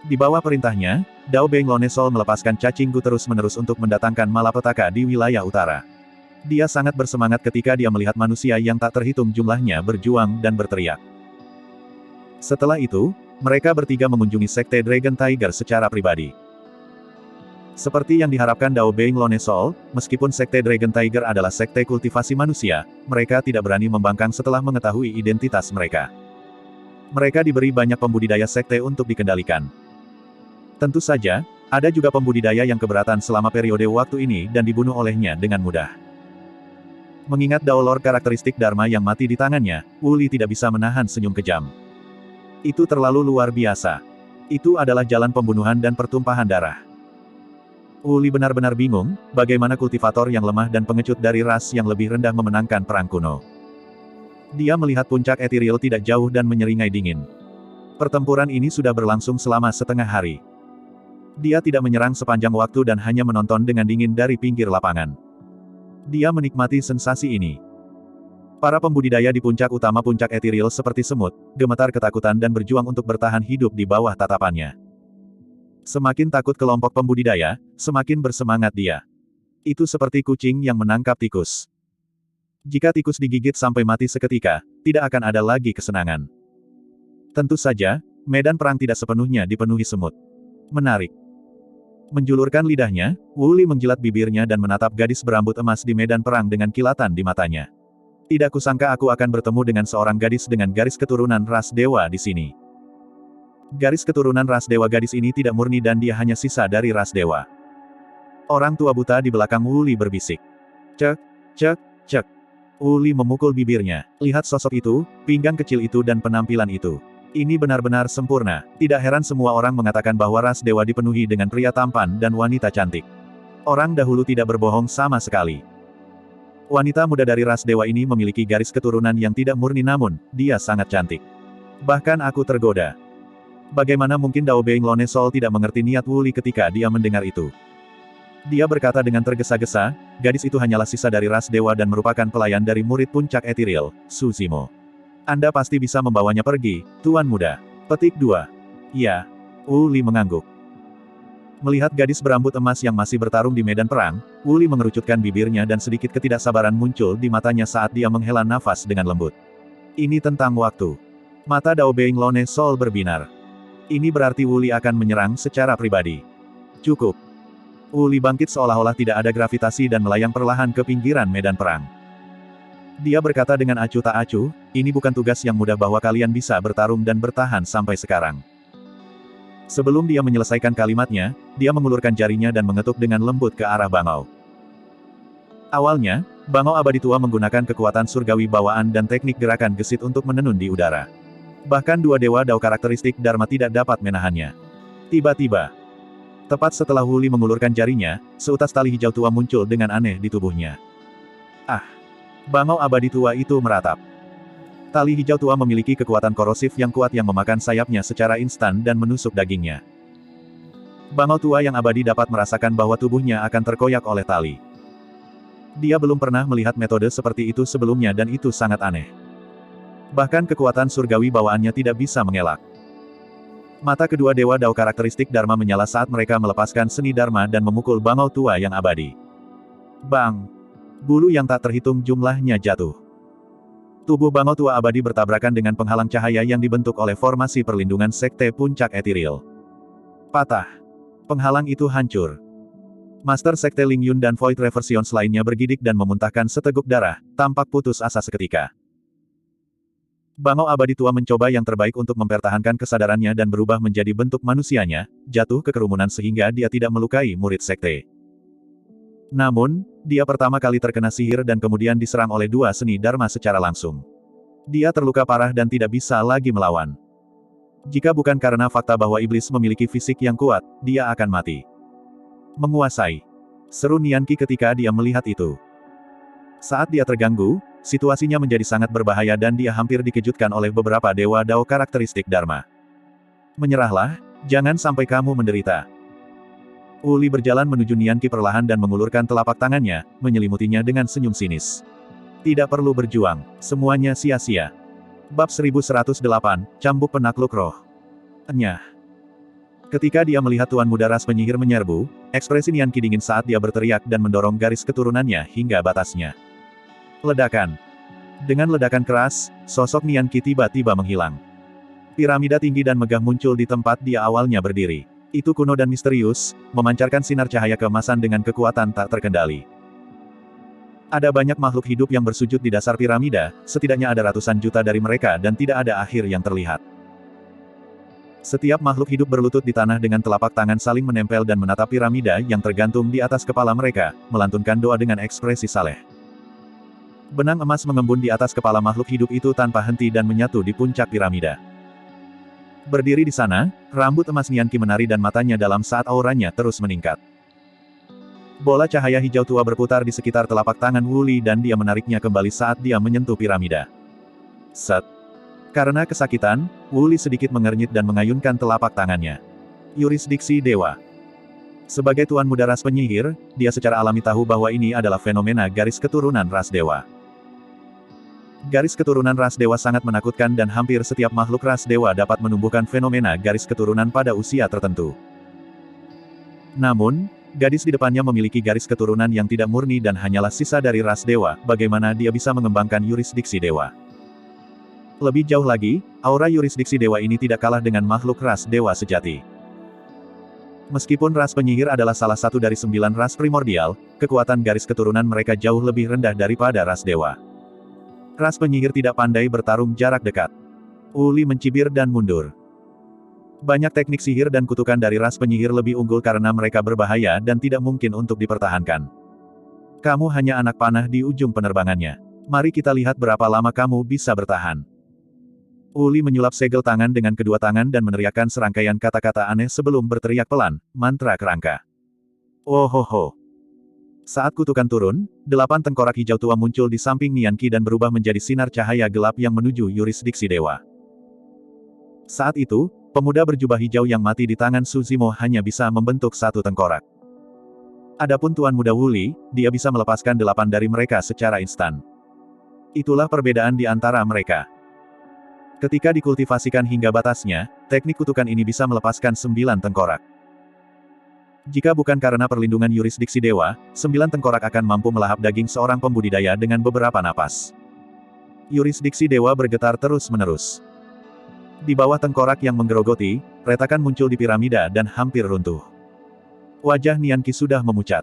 Di bawah perintahnya, Dao Beng Lone Sol melepaskan cacingku terus-menerus untuk mendatangkan malapetaka di wilayah utara. Dia sangat bersemangat ketika dia melihat manusia yang tak terhitung jumlahnya berjuang dan berteriak. Setelah itu, mereka bertiga mengunjungi Sekte Dragon Tiger secara pribadi. Seperti yang diharapkan Dao Beng Lone Sol, meskipun Sekte Dragon Tiger adalah sekte kultivasi manusia, mereka tidak berani membangkang setelah mengetahui identitas mereka. Mereka diberi banyak pembudidaya sekte untuk dikendalikan. Tentu saja, ada juga pembudidaya yang keberatan selama periode waktu ini dan dibunuh olehnya dengan mudah. Mengingat Dao Lord karakteristik Dharma yang mati di tangannya, Wu Li tidak bisa menahan senyum kejam. Itu terlalu luar biasa. Itu adalah jalan pembunuhan dan pertumpahan darah. Wu Li benar-benar bingung, bagaimana kultivator yang lemah dan pengecut dari ras yang lebih rendah memenangkan perang kuno. Dia melihat puncak ethereal tidak jauh dan menyeringai dingin. Pertempuran ini sudah berlangsung selama setengah hari. Dia tidak menyerang sepanjang waktu dan hanya menonton dengan dingin dari pinggir lapangan. Dia menikmati sensasi ini. Para pembudidaya di puncak utama puncak ethereal seperti semut, gemetar ketakutan dan berjuang untuk bertahan hidup di bawah tatapannya. Semakin takut kelompok pembudidaya, semakin bersemangat dia. Itu seperti kucing yang menangkap tikus. Jika tikus digigit sampai mati seketika, tidak akan ada lagi kesenangan. Tentu saja, medan perang tidak sepenuhnya dipenuhi semut. Menarik. Menjulurkan lidahnya, Wu Li menjilat bibirnya dan menatap gadis berambut emas di medan perang dengan kilatan di matanya. Tidak kusangka aku akan bertemu dengan seorang gadis dengan garis keturunan ras dewa di sini. Garis keturunan ras dewa gadis ini tidak murni dan dia hanya sisa dari ras dewa. Orang tua buta di belakang Wu Li berbisik. Cek, cek, cek. Wu Li memukul bibirnya. Lihat sosok itu, pinggang kecil itu dan penampilan itu. Ini benar-benar sempurna. Tidak heran semua orang mengatakan bahwa ras dewa dipenuhi dengan pria tampan dan wanita cantik. Orang dahulu tidak berbohong sama sekali. Wanita muda dari ras dewa ini memiliki garis keturunan yang tidak murni namun, dia sangat cantik. Bahkan aku tergoda. Bagaimana mungkin Dao Beng Lone Sol tidak mengerti niat Wu Li ketika dia mendengar itu? Dia berkata dengan tergesa-gesa, gadis itu hanyalah sisa dari ras dewa dan merupakan pelayan dari murid puncak ethereal, Su Zimo. Anda pasti bisa membawanya pergi, Tuan Muda. Petik 2. Ya. Wu Li mengangguk. Melihat gadis berambut emas yang masih bertarung di medan perang, Wu Li mengerucutkan bibirnya dan sedikit ketidaksabaran muncul di matanya saat dia menghela nafas dengan lembut. Ini tentang waktu. Mata Dao Being Lone Soul berbinar. Ini berarti Wu Li akan menyerang secara pribadi. Cukup. Wu Li bangkit seolah-olah tidak ada gravitasi dan melayang perlahan ke pinggiran medan perang. Dia berkata dengan acuh tak acuh, ini bukan tugas yang mudah bahwa kalian bisa bertarung dan bertahan sampai sekarang. Sebelum dia menyelesaikan kalimatnya, dia mengulurkan jarinya dan mengetuk dengan lembut ke arah bangau. Awalnya, bangau abadi tua menggunakan kekuatan surgawi bawaan dan teknik gerakan gesit untuk menenun di udara. Bahkan dua dewa Dao karakteristik Dharma tidak dapat menahannya. Tiba-tiba, tepat setelah Wu Li mengulurkan jarinya, seutas tali hijau tua muncul dengan aneh di tubuhnya. Ah! Bangau abadi tua itu meratap. Tali hijau tua memiliki kekuatan korosif yang kuat yang memakan sayapnya secara instan dan menusuk dagingnya. Bangau tua yang abadi dapat merasakan bahwa tubuhnya akan terkoyak oleh tali. Dia belum pernah melihat metode seperti itu sebelumnya dan itu sangat aneh. Bahkan kekuatan surgawi bawaannya tidak bisa mengelak. Mata kedua dewa Dao karakteristik Dharma menyala saat mereka melepaskan seni Dharma dan memukul bangau tua yang abadi. Bang! Bulu yang tak terhitung jumlahnya jatuh. Tubuh bangau tua abadi bertabrakan dengan penghalang cahaya yang dibentuk oleh formasi perlindungan sekte puncak etiril. Patah. Penghalang itu hancur. Master sekte Ling Yun dan Void Reversions lainnya bergidik dan memuntahkan seteguk darah, tampak putus asa seketika. Bangau abadi tua mencoba yang terbaik untuk mempertahankan kesadarannya dan berubah menjadi bentuk manusianya, jatuh ke kerumunan sehingga dia tidak melukai murid sekte. Namun, dia pertama kali terkena sihir dan kemudian diserang oleh dua seni Dharma secara langsung. Dia terluka parah dan tidak bisa lagi melawan. Jika bukan karena fakta bahwa iblis memiliki fisik yang kuat, dia akan mati. Menguasai. Seru Nianqi ketika dia melihat itu. Saat dia terganggu, situasinya menjadi sangat berbahaya dan dia hampir dikejutkan oleh beberapa dewa Dao karakteristik Dharma. Menyerahlah, jangan sampai kamu menderita. Wu Li berjalan menuju Nianqi perlahan dan mengulurkan telapak tangannya, menyelimutinya dengan senyum sinis. Tidak perlu berjuang, semuanya sia-sia. Bab 1108, Cambuk Penakluk Roh. Enyah. Ketika dia melihat Tuan Muda Ras Penyihir menyerbu, ekspresi Nianqi dingin saat dia berteriak dan mendorong garis keturunannya hingga batasnya. Ledakan. Dengan ledakan keras, sosok Nianqi tiba-tiba menghilang. Piramida tinggi dan megah muncul di tempat dia awalnya berdiri. Itu kuno dan misterius, memancarkan sinar cahaya keemasan dengan kekuatan tak terkendali. Ada banyak makhluk hidup yang bersujud di dasar piramida, setidaknya ada ratusan juta dari mereka dan tidak ada akhir yang terlihat. Setiap makhluk hidup berlutut di tanah dengan telapak tangan saling menempel dan menatap piramida yang tergantung di atas kepala mereka, melantunkan doa dengan ekspresi saleh. Benang emas mengembun di atas kepala makhluk hidup itu tanpa henti dan menyatu di puncak piramida. Berdiri di sana, rambut emas Nianqi menari dan matanya dalam saat auranya terus meningkat. Bola cahaya hijau tua berputar di sekitar telapak tangan Wu Li dan dia menariknya kembali saat dia menyentuh piramida. Set. Karena kesakitan, Wu Li sedikit mengernyit dan mengayunkan telapak tangannya. Yurisdiksi Dewa. Sebagai Tuan Muda Ras Penyihir, dia secara alami tahu bahwa ini adalah fenomena garis keturunan ras dewa. Garis keturunan ras dewa sangat menakutkan dan hampir setiap makhluk ras dewa dapat menumbuhkan fenomena garis keturunan pada usia tertentu. Namun, gadis di depannya memiliki garis keturunan yang tidak murni dan hanyalah sisa dari ras dewa, bagaimana dia bisa mengembangkan yurisdiksi dewa. Lebih jauh lagi, aura yurisdiksi dewa ini tidak kalah dengan makhluk ras dewa sejati. Meskipun ras penyihir adalah salah satu dari 9 ras primordial, kekuatan garis keturunan mereka jauh lebih rendah daripada ras dewa. Ras penyihir tidak pandai bertarung jarak dekat. Wu Li mencibir dan mundur. Banyak teknik sihir dan kutukan dari ras penyihir lebih unggul karena mereka berbahaya dan tidak mungkin untuk dipertahankan. Kamu hanya anak panah di ujung penerbangannya. Mari kita lihat berapa lama kamu bisa bertahan. Wu Li menyulap segel tangan dengan kedua tangan dan meneriakkan serangkaian kata-kata aneh sebelum berteriak pelan, mantra kerangka. Oh ho ho. Saat kutukan turun, 8 tengkorak hijau tua muncul di samping Nianqi dan berubah menjadi sinar cahaya gelap yang menuju yurisdiksi dewa. Saat itu, pemuda berjubah hijau yang mati di tangan Su Zimo hanya bisa membentuk 1 tengkorak. Adapun Tuan Muda Wu Li, dia bisa melepaskan 8 dari mereka secara instan. Itulah perbedaan di antara mereka. Ketika dikultivasikan hingga batasnya, teknik kutukan ini bisa melepaskan 9 tengkorak. Jika bukan karena perlindungan yurisdiksi dewa, 9 tengkorak akan mampu melahap daging seorang pembudidaya dengan beberapa napas. Yurisdiksi dewa bergetar terus-menerus. Di bawah tengkorak yang menggerogoti, retakan muncul di piramida dan hampir runtuh. Wajah Nian Qi sudah memucat.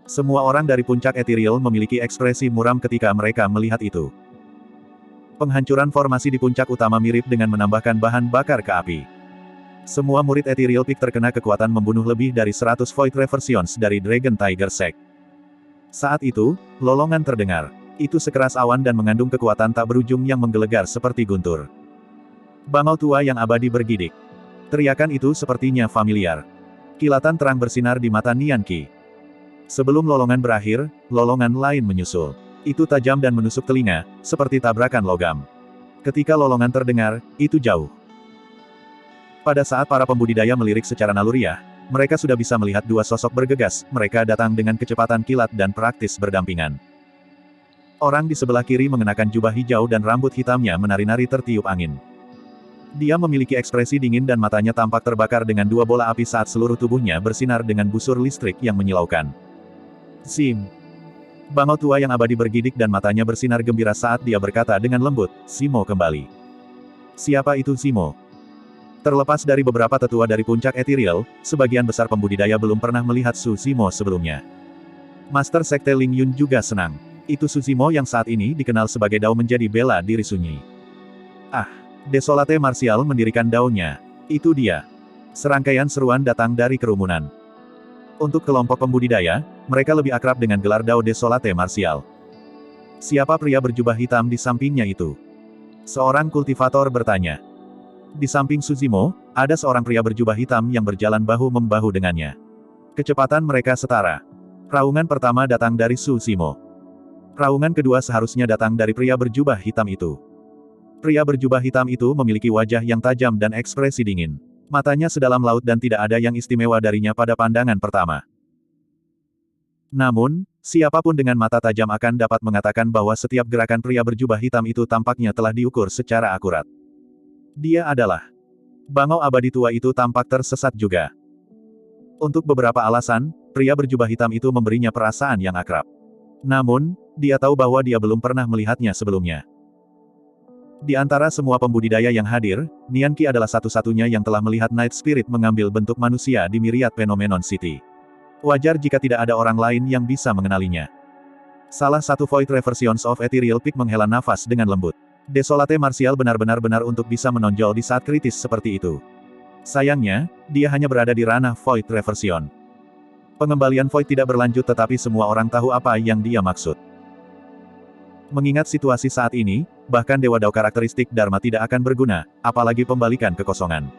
Semua orang dari puncak ethereal memiliki ekspresi muram ketika mereka melihat itu. Penghancuran formasi di puncak utama mirip dengan menambahkan bahan bakar ke api. Semua murid Ethereal Peak terkena kekuatan membunuh lebih dari 100 Void Reversions dari Dragon Tiger Sect. Saat itu, lolongan terdengar. Itu sekeras awan dan mengandung kekuatan tak berujung yang menggelegar seperti guntur. Bangau tua yang abadi bergidik. Teriakan itu sepertinya familiar. Kilatan terang bersinar di mata Nian Qi. Sebelum lolongan berakhir, lolongan lain menyusul. Itu tajam dan menusuk telinga, seperti tabrakan logam. Ketika lolongan terdengar, itu jauh. Pada saat para pembudidaya melirik secara naluriah, mereka sudah bisa melihat dua sosok bergegas, mereka datang dengan kecepatan kilat dan praktis berdampingan. Orang di sebelah kiri mengenakan jubah hijau dan rambut hitamnya menari-nari tertiup angin. Dia memiliki ekspresi dingin dan matanya tampak terbakar dengan dua bola api saat seluruh tubuhnya bersinar dengan busur listrik yang menyilaukan. Zim. Bangau tua yang abadi bergidik dan matanya bersinar gembira saat dia berkata dengan lembut, Zimo kembali. Siapa itu Zimo? Terlepas dari beberapa tetua dari puncak ethereal, sebagian besar pembudidaya belum pernah melihat Su Zimo sebelumnya. Master Sekte Ling Yun juga senang. Itu Su Zimo yang saat ini dikenal sebagai Dao menjadi bela diri sunyi. Ah, Desolate Martial mendirikan Dao-nya. Itu dia. Serangkaian seruan datang dari kerumunan. Untuk kelompok pembudidaya, mereka lebih akrab dengan gelar Dao Desolate Martial. Siapa pria berjubah hitam di sampingnya itu? Seorang kultivator bertanya. Di samping Su Zimo, ada seorang pria berjubah hitam yang berjalan bahu-membahu dengannya. Kecepatan mereka setara. Raungan pertama datang dari Su Zimo. Raungan kedua seharusnya datang dari pria berjubah hitam itu. Pria berjubah hitam itu memiliki wajah yang tajam dan ekspresi dingin. Matanya sedalam laut dan tidak ada yang istimewa darinya pada pandangan pertama. Namun, siapapun dengan mata tajam akan dapat mengatakan bahwa setiap gerakan pria berjubah hitam itu tampaknya telah diukur secara akurat. Dia adalah Bangau abadi tua itu tampak tersesat juga. Untuk beberapa alasan, pria berjubah hitam itu memberinya perasaan yang akrab. Namun, dia tahu bahwa dia belum pernah melihatnya sebelumnya. Di antara semua pembudidaya yang hadir, Nian Qi adalah satu-satunya yang telah melihat Night Spirit mengambil bentuk manusia di Myriad Phenomenon City. Wajar jika tidak ada orang lain yang bisa mengenalinya. Salah satu Void Reversions of Ethereal Peak menghela nafas dengan lembut. Desolate Martial benar-benar untuk bisa menonjol di saat kritis seperti itu. Sayangnya, dia hanya berada di ranah Void Reversion. Pengembalian Void tidak berlanjut tetapi semua orang tahu apa yang dia maksud. Mengingat situasi saat ini, bahkan Dewa Dao karakteristik Dharma tidak akan berguna, apalagi pembalikan kekosongan.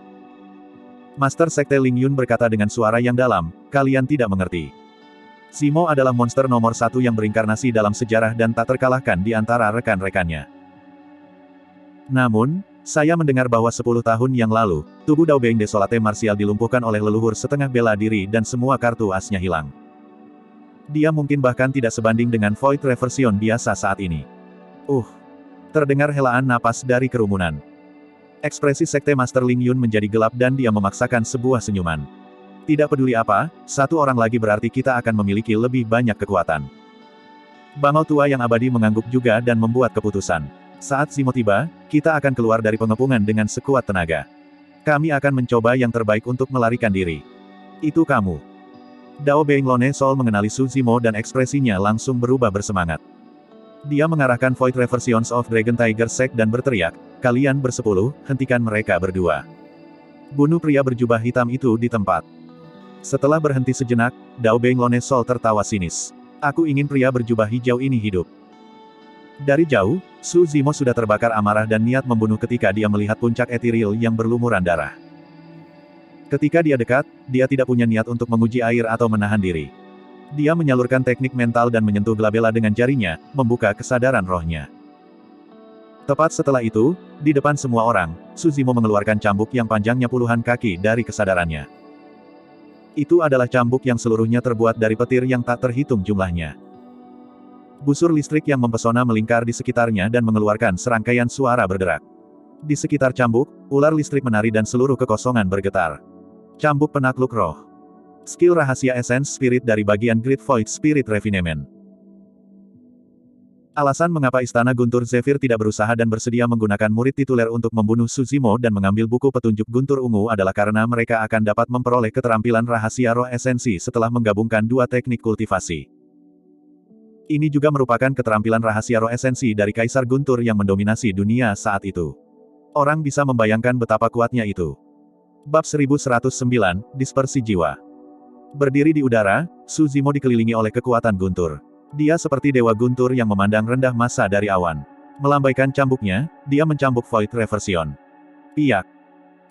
Master Sekte Ling Yun berkata dengan suara yang dalam, kalian tidak mengerti. Zimo adalah monster nomor 1 yang berinkarnasi dalam sejarah dan tak terkalahkan di antara rekan-rekannya. Namun, saya mendengar bahwa 10 tahun yang lalu, tubuh Dao Being Desolate Martial dilumpuhkan oleh leluhur setengah bela diri dan semua kartu asnya hilang. Dia mungkin bahkan tidak sebanding dengan Void Reversion biasa saat ini. Terdengar helaan napas dari kerumunan. Ekspresi Sekte Master Ling Yun menjadi gelap dan dia memaksakan sebuah senyuman. Tidak peduli apa, satu orang lagi berarti kita akan memiliki lebih banyak kekuatan. Bangau tua yang abadi mengangguk juga dan membuat keputusan. Saat Zimo tiba, kita akan keluar dari pengepungan dengan sekuat tenaga. Kami akan mencoba yang terbaik untuk melarikan diri. Itu kamu. Dao Being Lone Soul mengenali Su Zimo dan ekspresinya langsung berubah bersemangat. Dia mengarahkan Void Reversions of Dragon Tiger Sect dan berteriak, kalian bersepuluh, hentikan mereka berdua. Bunuh pria berjubah hitam itu di tempat. Setelah berhenti sejenak, Dao Being Lone Soul tertawa sinis. Aku ingin pria berjubah hijau ini hidup. Dari jauh, Su Zimo sudah terbakar amarah dan niat membunuh ketika dia melihat puncak ethereal yang berlumuran darah. Ketika dia dekat, dia tidak punya niat untuk menguji air atau menahan diri. Dia menyalurkan teknik mental dan menyentuh Glabella dengan jarinya, membuka kesadaran rohnya. Tepat setelah itu, di depan semua orang, Su Zimo mengeluarkan cambuk yang panjangnya puluhan kaki dari kesadarannya. Itu adalah cambuk yang seluruhnya terbuat dari petir yang tak terhitung jumlahnya. Busur listrik yang mempesona melingkar di sekitarnya dan mengeluarkan serangkaian suara berderak. Di sekitar cambuk, ular listrik menari dan seluruh kekosongan bergetar. Cambuk penakluk roh. Skill rahasia Essence Spirit dari bagian Great Void Spirit Refinement. Alasan mengapa Istana Guntur Zephyr tidak berusaha dan bersedia menggunakan murid tituler untuk membunuh Suzimo dan mengambil buku petunjuk Guntur Ungu adalah karena mereka akan dapat memperoleh keterampilan rahasia roh esensi setelah menggabungkan dua teknik kultivasi. Ini juga merupakan keterampilan rahasia roh esensi dari Kaisar Guntur yang mendominasi dunia saat itu. Orang bisa membayangkan betapa kuatnya itu. Bab 1109, Dispersi Jiwa. Berdiri di udara, Suzimo dikelilingi oleh kekuatan Guntur. Dia seperti Dewa Guntur yang memandang rendah massa dari awan. Melambaikan cambuknya, dia mencambuk Void Reversion. Piak.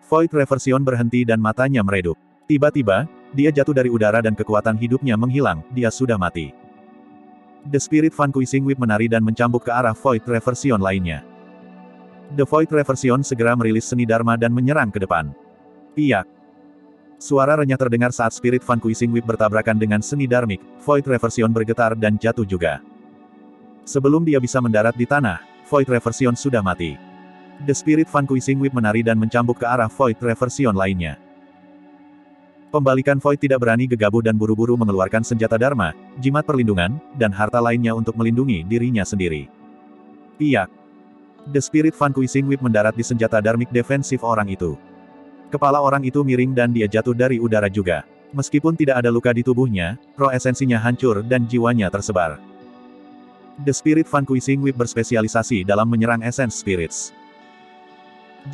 Void Reversion berhenti dan matanya meredup. Tiba-tiba, dia jatuh dari udara dan kekuatan hidupnya menghilang, dia sudah mati. The Spirit Vanquishing Whip menari dan mencambuk ke arah Void Reversion lainnya. The Void Reversion segera merilis seni Dharma dan menyerang ke depan. Piak. Suara renyah terdengar saat Spirit Vanquishing Whip bertabrakan dengan seni Dharmic, Void Reversion bergetar dan jatuh juga. Sebelum dia bisa mendarat di tanah, Void Reversion sudah mati. The Spirit Vanquishing Whip menari dan mencambuk ke arah Void Reversion lainnya. Pembalikan Void tidak berani gegabah dan buru-buru mengeluarkan senjata Dharma, jimat perlindungan, dan harta lainnya untuk melindungi dirinya sendiri. Piak. The Spirit Vanquishing Whip mendarat di senjata Dharmic defensif orang itu. Kepala orang itu miring dan dia jatuh dari udara juga. Meskipun tidak ada luka di tubuhnya, roh esensinya hancur dan jiwanya tersebar. The Spirit Vanquishing Whip berspesialisasi dalam menyerang Essence Spirits.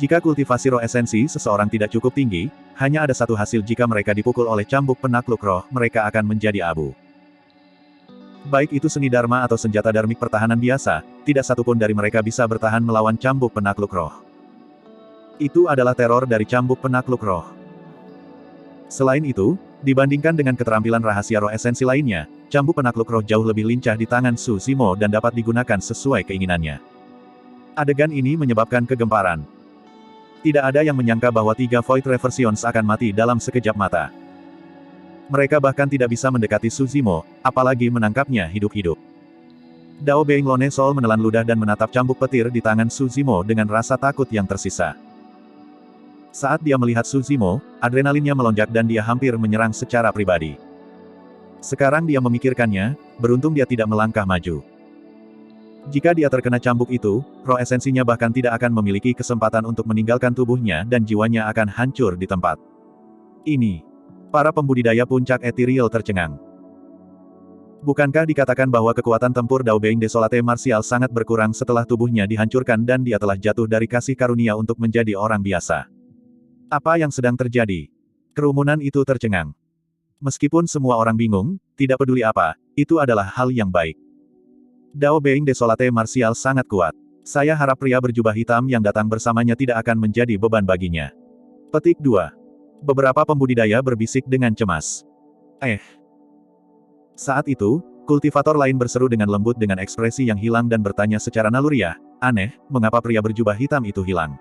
Jika kultivasi roh esensi seseorang tidak cukup tinggi, hanya ada satu hasil jika mereka dipukul oleh cambuk penakluk roh, mereka akan menjadi abu. Baik itu seni Dharma atau senjata Dharmic pertahanan biasa, tidak satupun dari mereka bisa bertahan melawan cambuk penakluk roh. Itu adalah teror dari cambuk penakluk roh. Selain itu, dibandingkan dengan keterampilan rahasia roh esensi lainnya, cambuk penakluk roh jauh lebih lincah di tangan Suzimo dan dapat digunakan sesuai keinginannya. Adegan ini menyebabkan kegemparan. Tidak ada yang menyangka bahwa 3 Void Reversions akan mati dalam sekejap mata. Mereka bahkan tidak bisa mendekati Suzimo, apalagi menangkapnya hidup-hidup. Dao Being Lone Soul menelan ludah dan menatap cambuk petir di tangan Suzimo dengan rasa takut yang tersisa. Saat dia melihat Suzimo, adrenalinnya melonjak dan dia hampir menyerang secara pribadi. Sekarang dia memikirkannya, beruntung dia tidak melangkah maju. Jika dia terkena cambuk itu, roh esensinya bahkan tidak akan memiliki kesempatan untuk meninggalkan tubuhnya dan jiwanya akan hancur di tempat. Ini. Para pembudidaya puncak ethereal tercengang. Bukankah dikatakan bahwa kekuatan tempur Dao Being Desolate Martial sangat berkurang setelah tubuhnya dihancurkan dan dia telah jatuh dari kasih karunia untuk menjadi orang biasa? Apa yang sedang terjadi? Kerumunan itu tercengang. Meskipun semua orang bingung, tidak peduli apa, itu adalah hal yang baik. Dao Being Desolate Martial sangat kuat. Saya harap pria berjubah hitam yang datang bersamanya tidak akan menjadi beban baginya. Petik 2. Beberapa pembudidaya berbisik dengan cemas. Saat itu, kultivator lain berseru dengan lembut dengan ekspresi yang hilang dan bertanya secara naluriah, aneh, mengapa pria berjubah hitam itu hilang?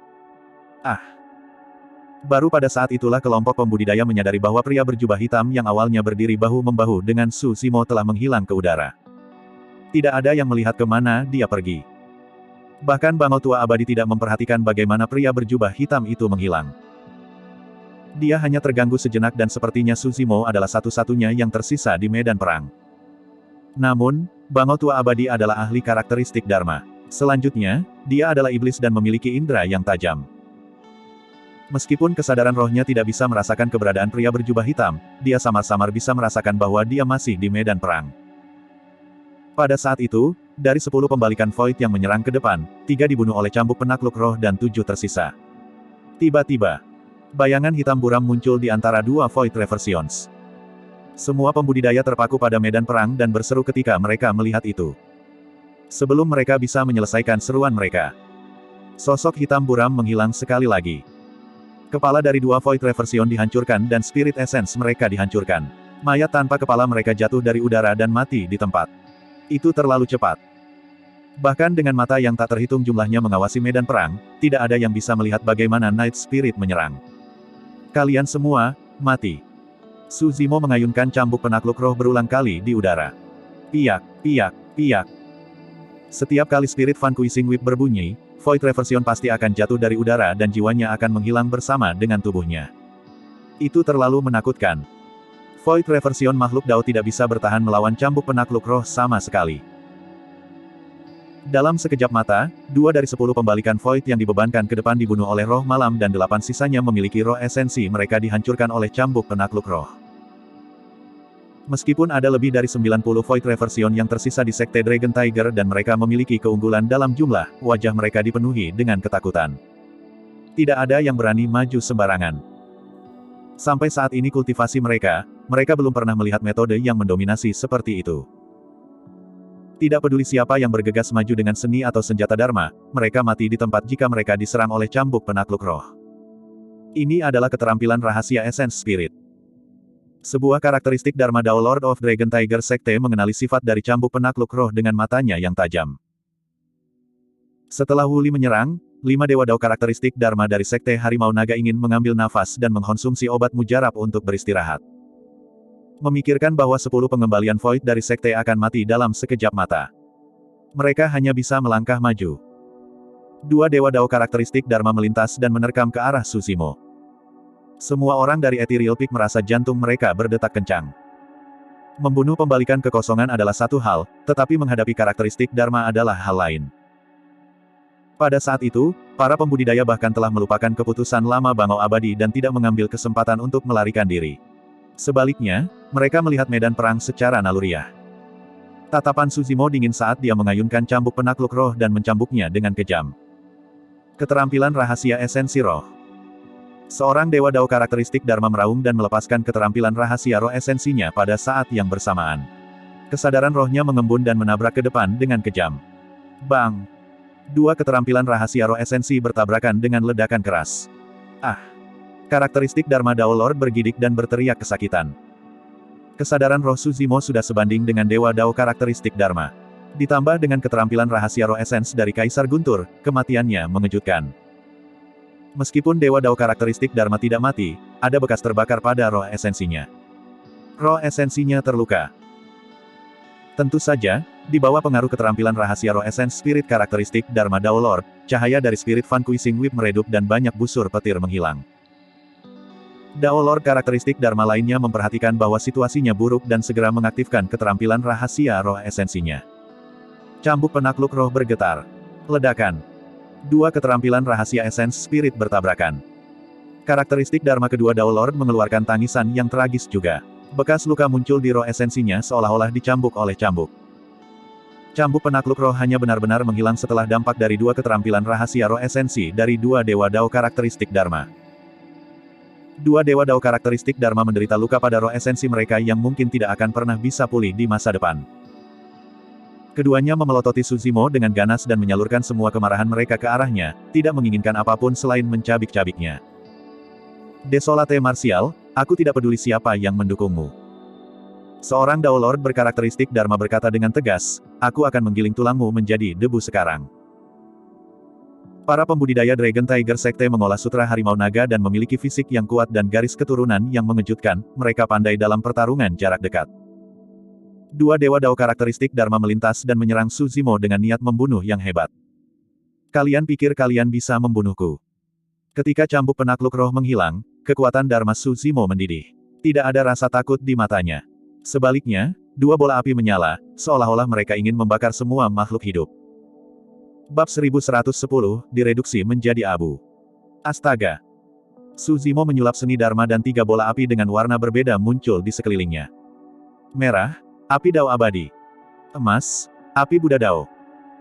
Baru pada saat itulah kelompok pembudidaya menyadari bahwa pria berjubah hitam yang awalnya berdiri bahu-membahu dengan Suzimo telah menghilang ke udara. Tidak ada yang melihat kemana dia pergi. Bahkan bangau tua abadi tidak memperhatikan bagaimana pria berjubah hitam itu menghilang. Dia hanya terganggu sejenak dan sepertinya Suzimo adalah satu-satunya yang tersisa di medan perang. Namun, bangau tua abadi adalah ahli karakteristik Dharma. Selanjutnya, dia adalah iblis dan memiliki indera yang tajam. Meskipun kesadaran rohnya tidak bisa merasakan keberadaan pria berjubah hitam, dia samar-samar bisa merasakan bahwa dia masih di medan perang. Pada saat itu, dari 10 pembalikan Void yang menyerang ke depan, 3 dibunuh oleh cambuk penakluk roh dan 7 tersisa. Tiba-tiba, bayangan hitam buram muncul di antara 2 Void Reversions. Semua pembudidaya terpaku pada medan perang dan berseru ketika mereka melihat itu. Sebelum mereka bisa menyelesaikan seruan mereka, sosok hitam buram menghilang sekali lagi. Kepala dari 2 Void Reversion dihancurkan dan Spirit Essence mereka dihancurkan. Mayat tanpa kepala mereka jatuh dari udara dan mati di tempat. Itu terlalu cepat. Bahkan dengan mata yang tak terhitung jumlahnya mengawasi medan perang, tidak ada yang bisa melihat bagaimana Night Spirit menyerang. Kalian semua, mati. Suzimo mengayunkan cambuk penakluk roh berulang kali di udara. Piak, piak, piak. Setiap kali Spirit Vanquishing Whip berbunyi, Void Reversion pasti akan jatuh dari udara dan jiwanya akan menghilang bersama dengan tubuhnya. Itu terlalu menakutkan. Void Reversion makhluk Dao tidak bisa bertahan melawan cambuk penakluk roh sama sekali. Dalam sekejap mata, 2 dari 10 pembalikan Void yang dibebankan ke depan dibunuh oleh roh malam dan 8 sisanya memiliki roh esensi mereka dihancurkan oleh cambuk penakluk roh. Meskipun ada lebih dari 90 Void Reversion yang tersisa di Sekte Dragon Tiger dan mereka memiliki keunggulan dalam jumlah, wajah mereka dipenuhi dengan ketakutan. Tidak ada yang berani maju sembarangan. Sampai saat ini kultivasi mereka belum pernah melihat metode yang mendominasi seperti itu. Tidak peduli siapa yang bergegas maju dengan seni atau senjata Dharma, mereka mati di tempat jika mereka diserang oleh cambuk penakluk roh. Ini adalah keterampilan rahasia Essence Spirit. Sebuah karakteristik Dharma Dao Lord of Dragon Tiger Sekte mengenali sifat dari cambuk penakluk roh dengan matanya yang tajam. Setelah Wuli menyerang, 5 Dewa Dao karakteristik Dharma dari Sekte Harimau Naga ingin mengambil nafas dan mengkonsumsi obat mujarab untuk beristirahat. Memikirkan bahwa 10 pengembalian Void dari Sekte akan mati dalam sekejap mata. Mereka hanya bisa melangkah maju. 2 Dewa Dao karakteristik Dharma melintas dan menerkam ke arah Sushimo. Semua orang dari Ethereal Peak merasa jantung mereka berdetak kencang. Membunuh pembalikan kekosongan adalah satu hal, tetapi menghadapi karakteristik Dharma adalah hal lain. Pada saat itu, para pembudidaya bahkan telah melupakan keputusan lama Bangau Abadi dan tidak mengambil kesempatan untuk melarikan diri. Sebaliknya, mereka melihat medan perang secara naluriah. Tatapan Sushimo dingin saat dia mengayunkan cambuk penakluk roh dan mencambuknya dengan kejam. Keterampilan rahasia esensi roh. Seorang Dewa Dao karakteristik Dharma meraung dan melepaskan keterampilan rahasia roh esensinya pada saat yang bersamaan. Kesadaran rohnya mengembun dan menabrak ke depan dengan kejam. Bang! 2 keterampilan rahasia roh esensi bertabrakan dengan ledakan keras. Ah! Karakteristik Dharma Dao Lord bergidik dan berteriak kesakitan. Kesadaran roh Sushimo sudah sebanding dengan Dewa Dao karakteristik Dharma. Ditambah dengan keterampilan rahasia roh esens dari Kaisar Guntur, kematiannya mengejutkan. Meskipun Dewa Dao karakteristik Dharma tidak mati, ada bekas terbakar pada roh esensinya. Roh esensinya terluka. Tentu saja, di bawah pengaruh keterampilan rahasia roh esens spirit karakteristik Dharma Dao Lord, cahaya dari spirit Vanquishing Whip meredup dan banyak busur petir menghilang. Dao Lord karakteristik Dharma lainnya memperhatikan bahwa situasinya buruk dan segera mengaktifkan keterampilan rahasia roh esensinya. Cambuk penakluk roh bergetar. Ledakan. 2 keterampilan rahasia esens spirit bertabrakan. Karakteristik Dharma kedua Dao Lord mengeluarkan tangisan yang tragis juga. Bekas luka muncul di roh esensinya seolah-olah dicambuk oleh cambuk. Cambuk penakluk roh hanya benar-benar menghilang setelah dampak dari 2 keterampilan rahasia roh esensi dari 2 Dewa Dao karakteristik Dharma. 2 Dewa Dao karakteristik Dharma menderita luka pada roh esensi mereka yang mungkin tidak akan pernah bisa pulih di masa depan. Keduanya memelototi Sushimo dengan ganas dan menyalurkan semua kemarahan mereka ke arahnya, tidak menginginkan apapun selain mencabik-cabiknya. Desolate Martial, aku tidak peduli siapa yang mendukungmu. Seorang Dao Lord berkarakteristik Dharma berkata dengan tegas, aku akan menggiling tulangmu menjadi debu sekarang. Para pembudidaya Dragon Tiger Sekte mengolah sutra Harimau Naga dan memiliki fisik yang kuat dan garis keturunan yang mengejutkan, mereka pandai dalam pertarungan jarak dekat. 2 Dewa Dao karakteristik Dharma melintas dan menyerang Sushimo dengan niat membunuh yang hebat. Kalian pikir kalian bisa membunuhku? Ketika cambuk penakluk roh menghilang, kekuatan Dharma Sushimo mendidih. Tidak ada rasa takut di matanya. Sebaliknya, 2 bola api menyala, seolah-olah mereka ingin membakar semua makhluk hidup. Bab 1110, direduksi menjadi abu. Astaga! Sushimo menyulap seni Dharma dan 3 bola api dengan warna berbeda muncul di sekelilingnya. Merah, api Dao abadi. Emas, api Buddha Dao.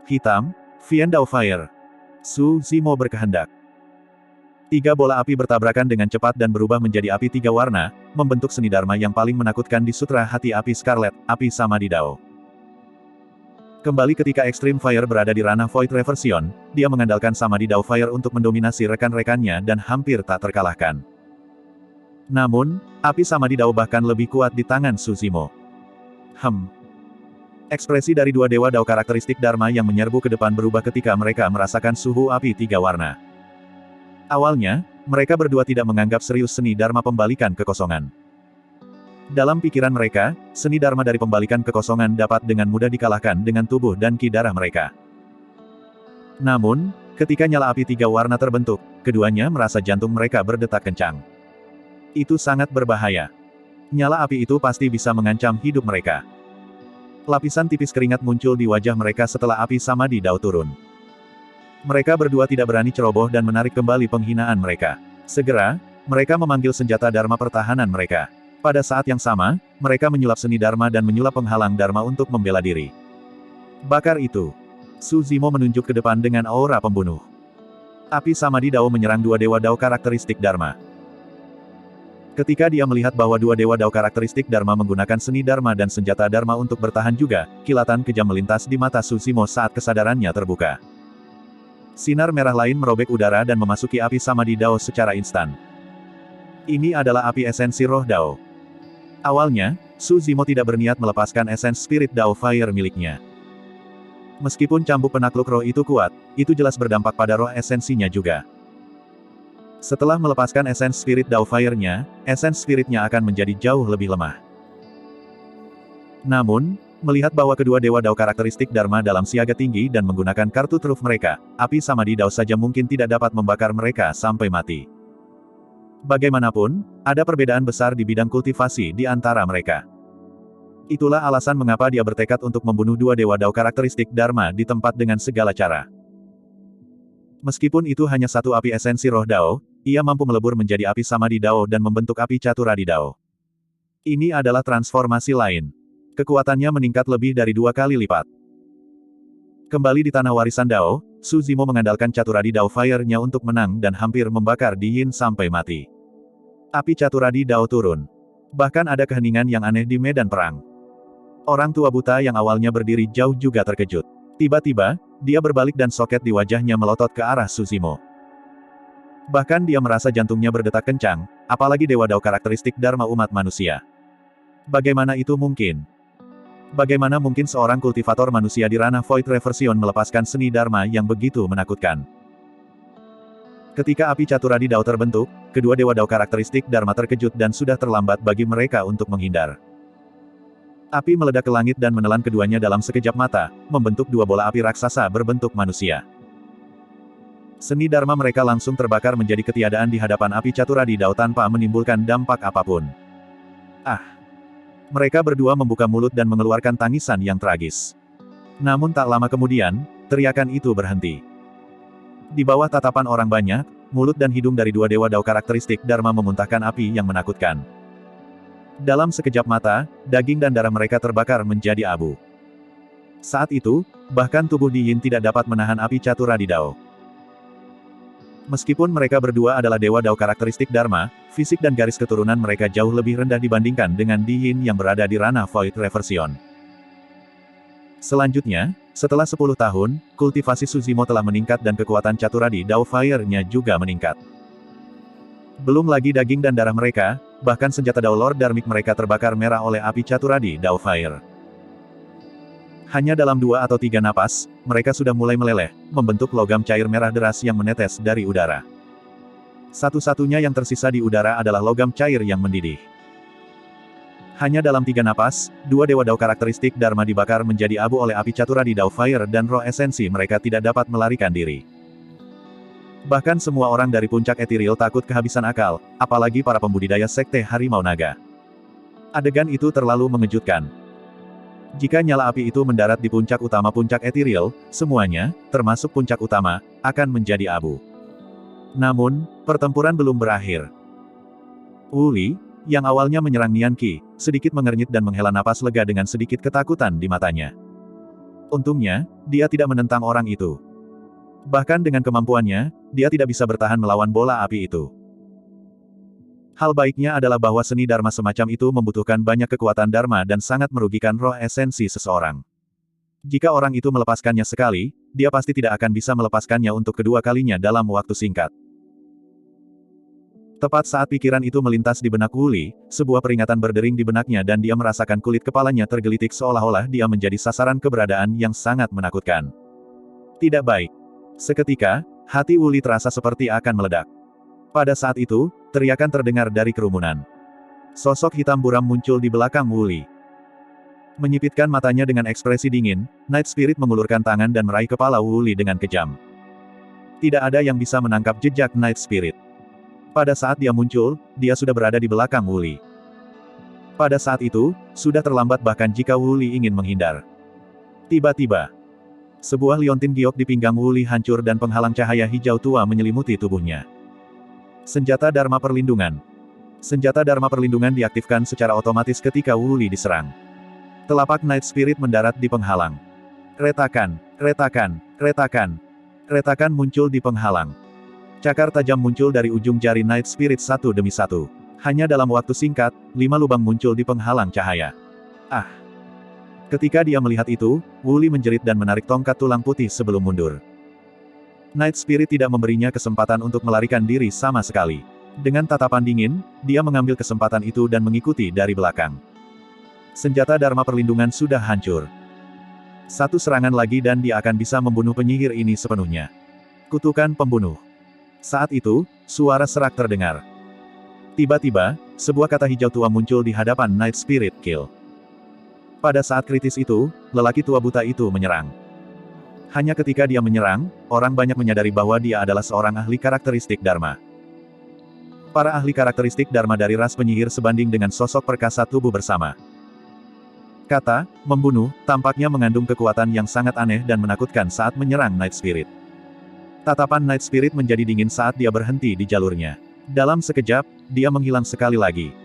Hitam, Vian Dao Fire. Sushimo berkehendak. 3 bola api bertabrakan dengan cepat dan berubah menjadi api 3 warna, membentuk seni Dharma yang paling menakutkan di sutra hati api Scarlet, api Samadhi Dao. Kembali ketika Extreme Fire berada di ranah Void Reversion, dia mengandalkan Samadhi Dao Fire untuk mendominasi rekan-rekannya dan hampir tak terkalahkan. Namun, api Samadhi Dao bahkan lebih kuat di tangan Sushimo. Ekspresi dari 2 Dewa Dao karakteristik Dharma yang menyerbu ke depan berubah ketika mereka merasakan suhu api 3 warna. Awalnya, mereka berdua tidak menganggap serius seni Dharma pembalikan kekosongan. Dalam pikiran mereka, seni Dharma dari pembalikan kekosongan dapat dengan mudah dikalahkan dengan tubuh dan ki darah mereka. Namun, ketika nyala api 3 warna terbentuk, keduanya merasa jantung mereka berdetak kencang. Itu sangat berbahaya. Nyala api itu pasti bisa mengancam hidup mereka. Lapisan tipis keringat muncul di wajah mereka setelah api Samadhi Dao turun. Mereka berdua tidak berani ceroboh dan menarik kembali penghinaan mereka. Segera, mereka memanggil senjata Dharma pertahanan mereka. Pada saat yang sama, mereka menyulap seni Dharma dan menyulap penghalang Dharma untuk membela diri. Bakar itu. Su Zimo menunjuk ke depan dengan aura pembunuh. Api Samadhi Dao menyerang dua Dewa Dao karakteristik Dharma. Ketika dia melihat bahwa dua Dewa Dao karakteristik Dharma menggunakan seni Dharma dan senjata Dharma untuk bertahan juga, kilatan kejam melintas di mata Su Zimo saat kesadarannya terbuka. Sinar merah lain merobek udara dan memasuki api Samadhi Dao secara instan. Ini adalah api esensi roh Dao. Awalnya, Su Zimo tidak berniat melepaskan esens Spirit Dao Fire miliknya. Meskipun cambuk penakluk roh itu kuat, itu jelas berdampak pada roh esensinya juga. Setelah melepaskan esens Spirit Dao Fire-nya, esens spiritnya akan menjadi jauh lebih lemah. Namun, melihat bahwa kedua Dewa Dao karakteristik Dharma dalam siaga tinggi dan menggunakan kartu truf mereka, api Samadhi Dao saja mungkin tidak dapat membakar mereka sampai mati. Bagaimanapun, ada perbedaan besar di bidang kultivasi di antara mereka. Itulah alasan mengapa dia bertekad untuk membunuh dua Dewa Dao karakteristik Dharma di tempat dengan segala cara. Meskipun itu hanya satu api esensi roh Dao, ia mampu melebur menjadi api Samadhi Dao dan membentuk api Caturadi Dao. Ini adalah transformasi lain. Kekuatannya meningkat lebih dari 2 kali lipat. Kembali di tanah warisan Dao, Su Zimo mengandalkan Caturadi Dao Fire-nya untuk menang dan hampir membakar Di Yin sampai mati. Api Caturadi Dao turun. Bahkan ada keheningan yang aneh di medan perang. Orang tua buta yang awalnya berdiri jauh juga terkejut. Tiba-tiba, dia berbalik dan soket di wajahnya melotot ke arah Su Zimo. Bahkan dia merasa jantungnya berdetak kencang, apalagi Dewa Dao karakteristik Dharma umat manusia. Bagaimana itu mungkin? Bagaimana mungkin seorang kultivator manusia di ranah Void Reversion melepaskan seni Dharma yang begitu menakutkan? Ketika api Caturadi Dao terbentuk, kedua Dewa Dao karakteristik Dharma terkejut dan sudah terlambat bagi mereka untuk menghindar. Api meledak ke langit dan menelan keduanya dalam sekejap mata, membentuk dua bola api raksasa berbentuk manusia. Seni Dharma mereka langsung terbakar menjadi ketiadaan di hadapan api Caturadi Dao tanpa menimbulkan dampak apapun. Mereka berdua membuka mulut dan mengeluarkan tangisan yang tragis. Namun tak lama kemudian, teriakan itu berhenti. Di bawah tatapan orang banyak, mulut dan hidung dari dua Dewa Dao karakteristik Dharma memuntahkan api yang menakutkan. Dalam sekejap mata, daging dan darah mereka terbakar menjadi abu. Saat itu, bahkan tubuh Di Yin tidak dapat menahan api Caturadi Dao. Meskipun mereka berdua adalah Dewa Dao karakteristik Dharma, fisik dan garis keturunan mereka jauh lebih rendah dibandingkan dengan Di Yin yang berada di ranah Void Reversion. Selanjutnya, setelah 10 tahun, kultivasi Su Zimo telah meningkat dan kekuatan Caturadi Dao Fire-nya juga meningkat. Belum lagi daging dan darah mereka, bahkan senjata Dao Lord Dharmic mereka terbakar merah oleh api Caturadi Dao Fire. Hanya dalam 2 atau 3 napas, mereka sudah mulai meleleh, membentuk logam cair merah deras yang menetes dari udara. Satu-satunya yang tersisa di udara adalah logam cair yang mendidih. Hanya dalam 3 napas, dua Dewa Dao karakteristik Dharma dibakar menjadi abu oleh api Caturadi Dao Fire dan roh esensi mereka tidak dapat melarikan diri. Bahkan semua orang dari puncak etiril takut kehabisan akal, apalagi para pembudidaya sekte harimau naga. Adegan itu terlalu mengejutkan. Jika nyala api itu mendarat di puncak utama puncak etiril, semuanya, termasuk puncak utama, akan menjadi abu. Namun, pertempuran belum berakhir. Wu Li, yang awalnya menyerang Nian Qi, sedikit mengernyit dan menghela napas lega dengan sedikit ketakutan di matanya. Untungnya, dia tidak menentang orang itu. Bahkan dengan kemampuannya, dia tidak bisa bertahan melawan bola api itu. Hal baiknya adalah bahwa seni Dharma semacam itu membutuhkan banyak kekuatan Dharma dan sangat merugikan roh esensi seseorang. Jika orang itu melepaskannya sekali, dia pasti tidak akan bisa melepaskannya untuk kedua kalinya dalam waktu singkat. Tepat saat pikiran itu melintas di benak Wu Li, sebuah peringatan berdering di benaknya dan dia merasakan kulit kepalanya tergelitik seolah-olah dia menjadi sasaran keberadaan yang sangat menakutkan. Tidak baik. Seketika, hati Wu Li terasa seperti akan meledak. Pada saat itu, teriakan terdengar dari kerumunan. Sosok hitam buram muncul di belakang Wu Li. Menyipitkan matanya dengan ekspresi dingin, Night Spirit mengulurkan tangan dan meraih kepala Wu Li dengan kejam. Tidak ada yang bisa menangkap jejak Night Spirit. Pada saat dia muncul, dia sudah berada di belakang Wu Li. Pada saat itu, sudah terlambat bahkan jika Wu Li ingin menghindar. Tiba-tiba, sebuah liontin giok di pinggang Wu Li hancur dan penghalang cahaya hijau tua menyelimuti tubuhnya. Senjata Dharma Perlindungan. Senjata Dharma Perlindungan diaktifkan secara otomatis ketika Wu Li diserang. Telapak Night Spirit mendarat di penghalang. Retakan, retakan, retakan. Retakan muncul di penghalang. Cakar tajam muncul dari ujung jari Night Spirit satu demi satu. Hanya dalam waktu singkat, 5 lubang muncul di penghalang cahaya. Ah! Ketika dia melihat itu, Wu Li menjerit dan menarik tongkat tulang putih sebelum mundur. Night Spirit tidak memberinya kesempatan untuk melarikan diri sama sekali. Dengan tatapan dingin, dia mengambil kesempatan itu dan mengikuti dari belakang. Senjata Dharma Perlindungan sudah hancur. Satu serangan lagi dan dia akan bisa membunuh penyihir ini sepenuhnya. Kutukan Pembunuh. Saat itu, suara serak terdengar. Tiba-tiba, sebuah kata hijau tua muncul di hadapan Night Spirit Kill. Pada saat kritis itu, lelaki tua buta itu menyerang. Hanya ketika dia menyerang, orang banyak menyadari bahwa dia adalah seorang ahli karakteristik Dharma. Para ahli karakteristik Dharma dari ras penyihir sebanding dengan sosok perkasa tubuh bersama. Kata, membunuh, tampaknya mengandung kekuatan yang sangat aneh dan menakutkan saat menyerang Night Spirit. Tatapan Night Spirit menjadi dingin saat dia berhenti di jalurnya. Dalam sekejap, dia menghilang sekali lagi.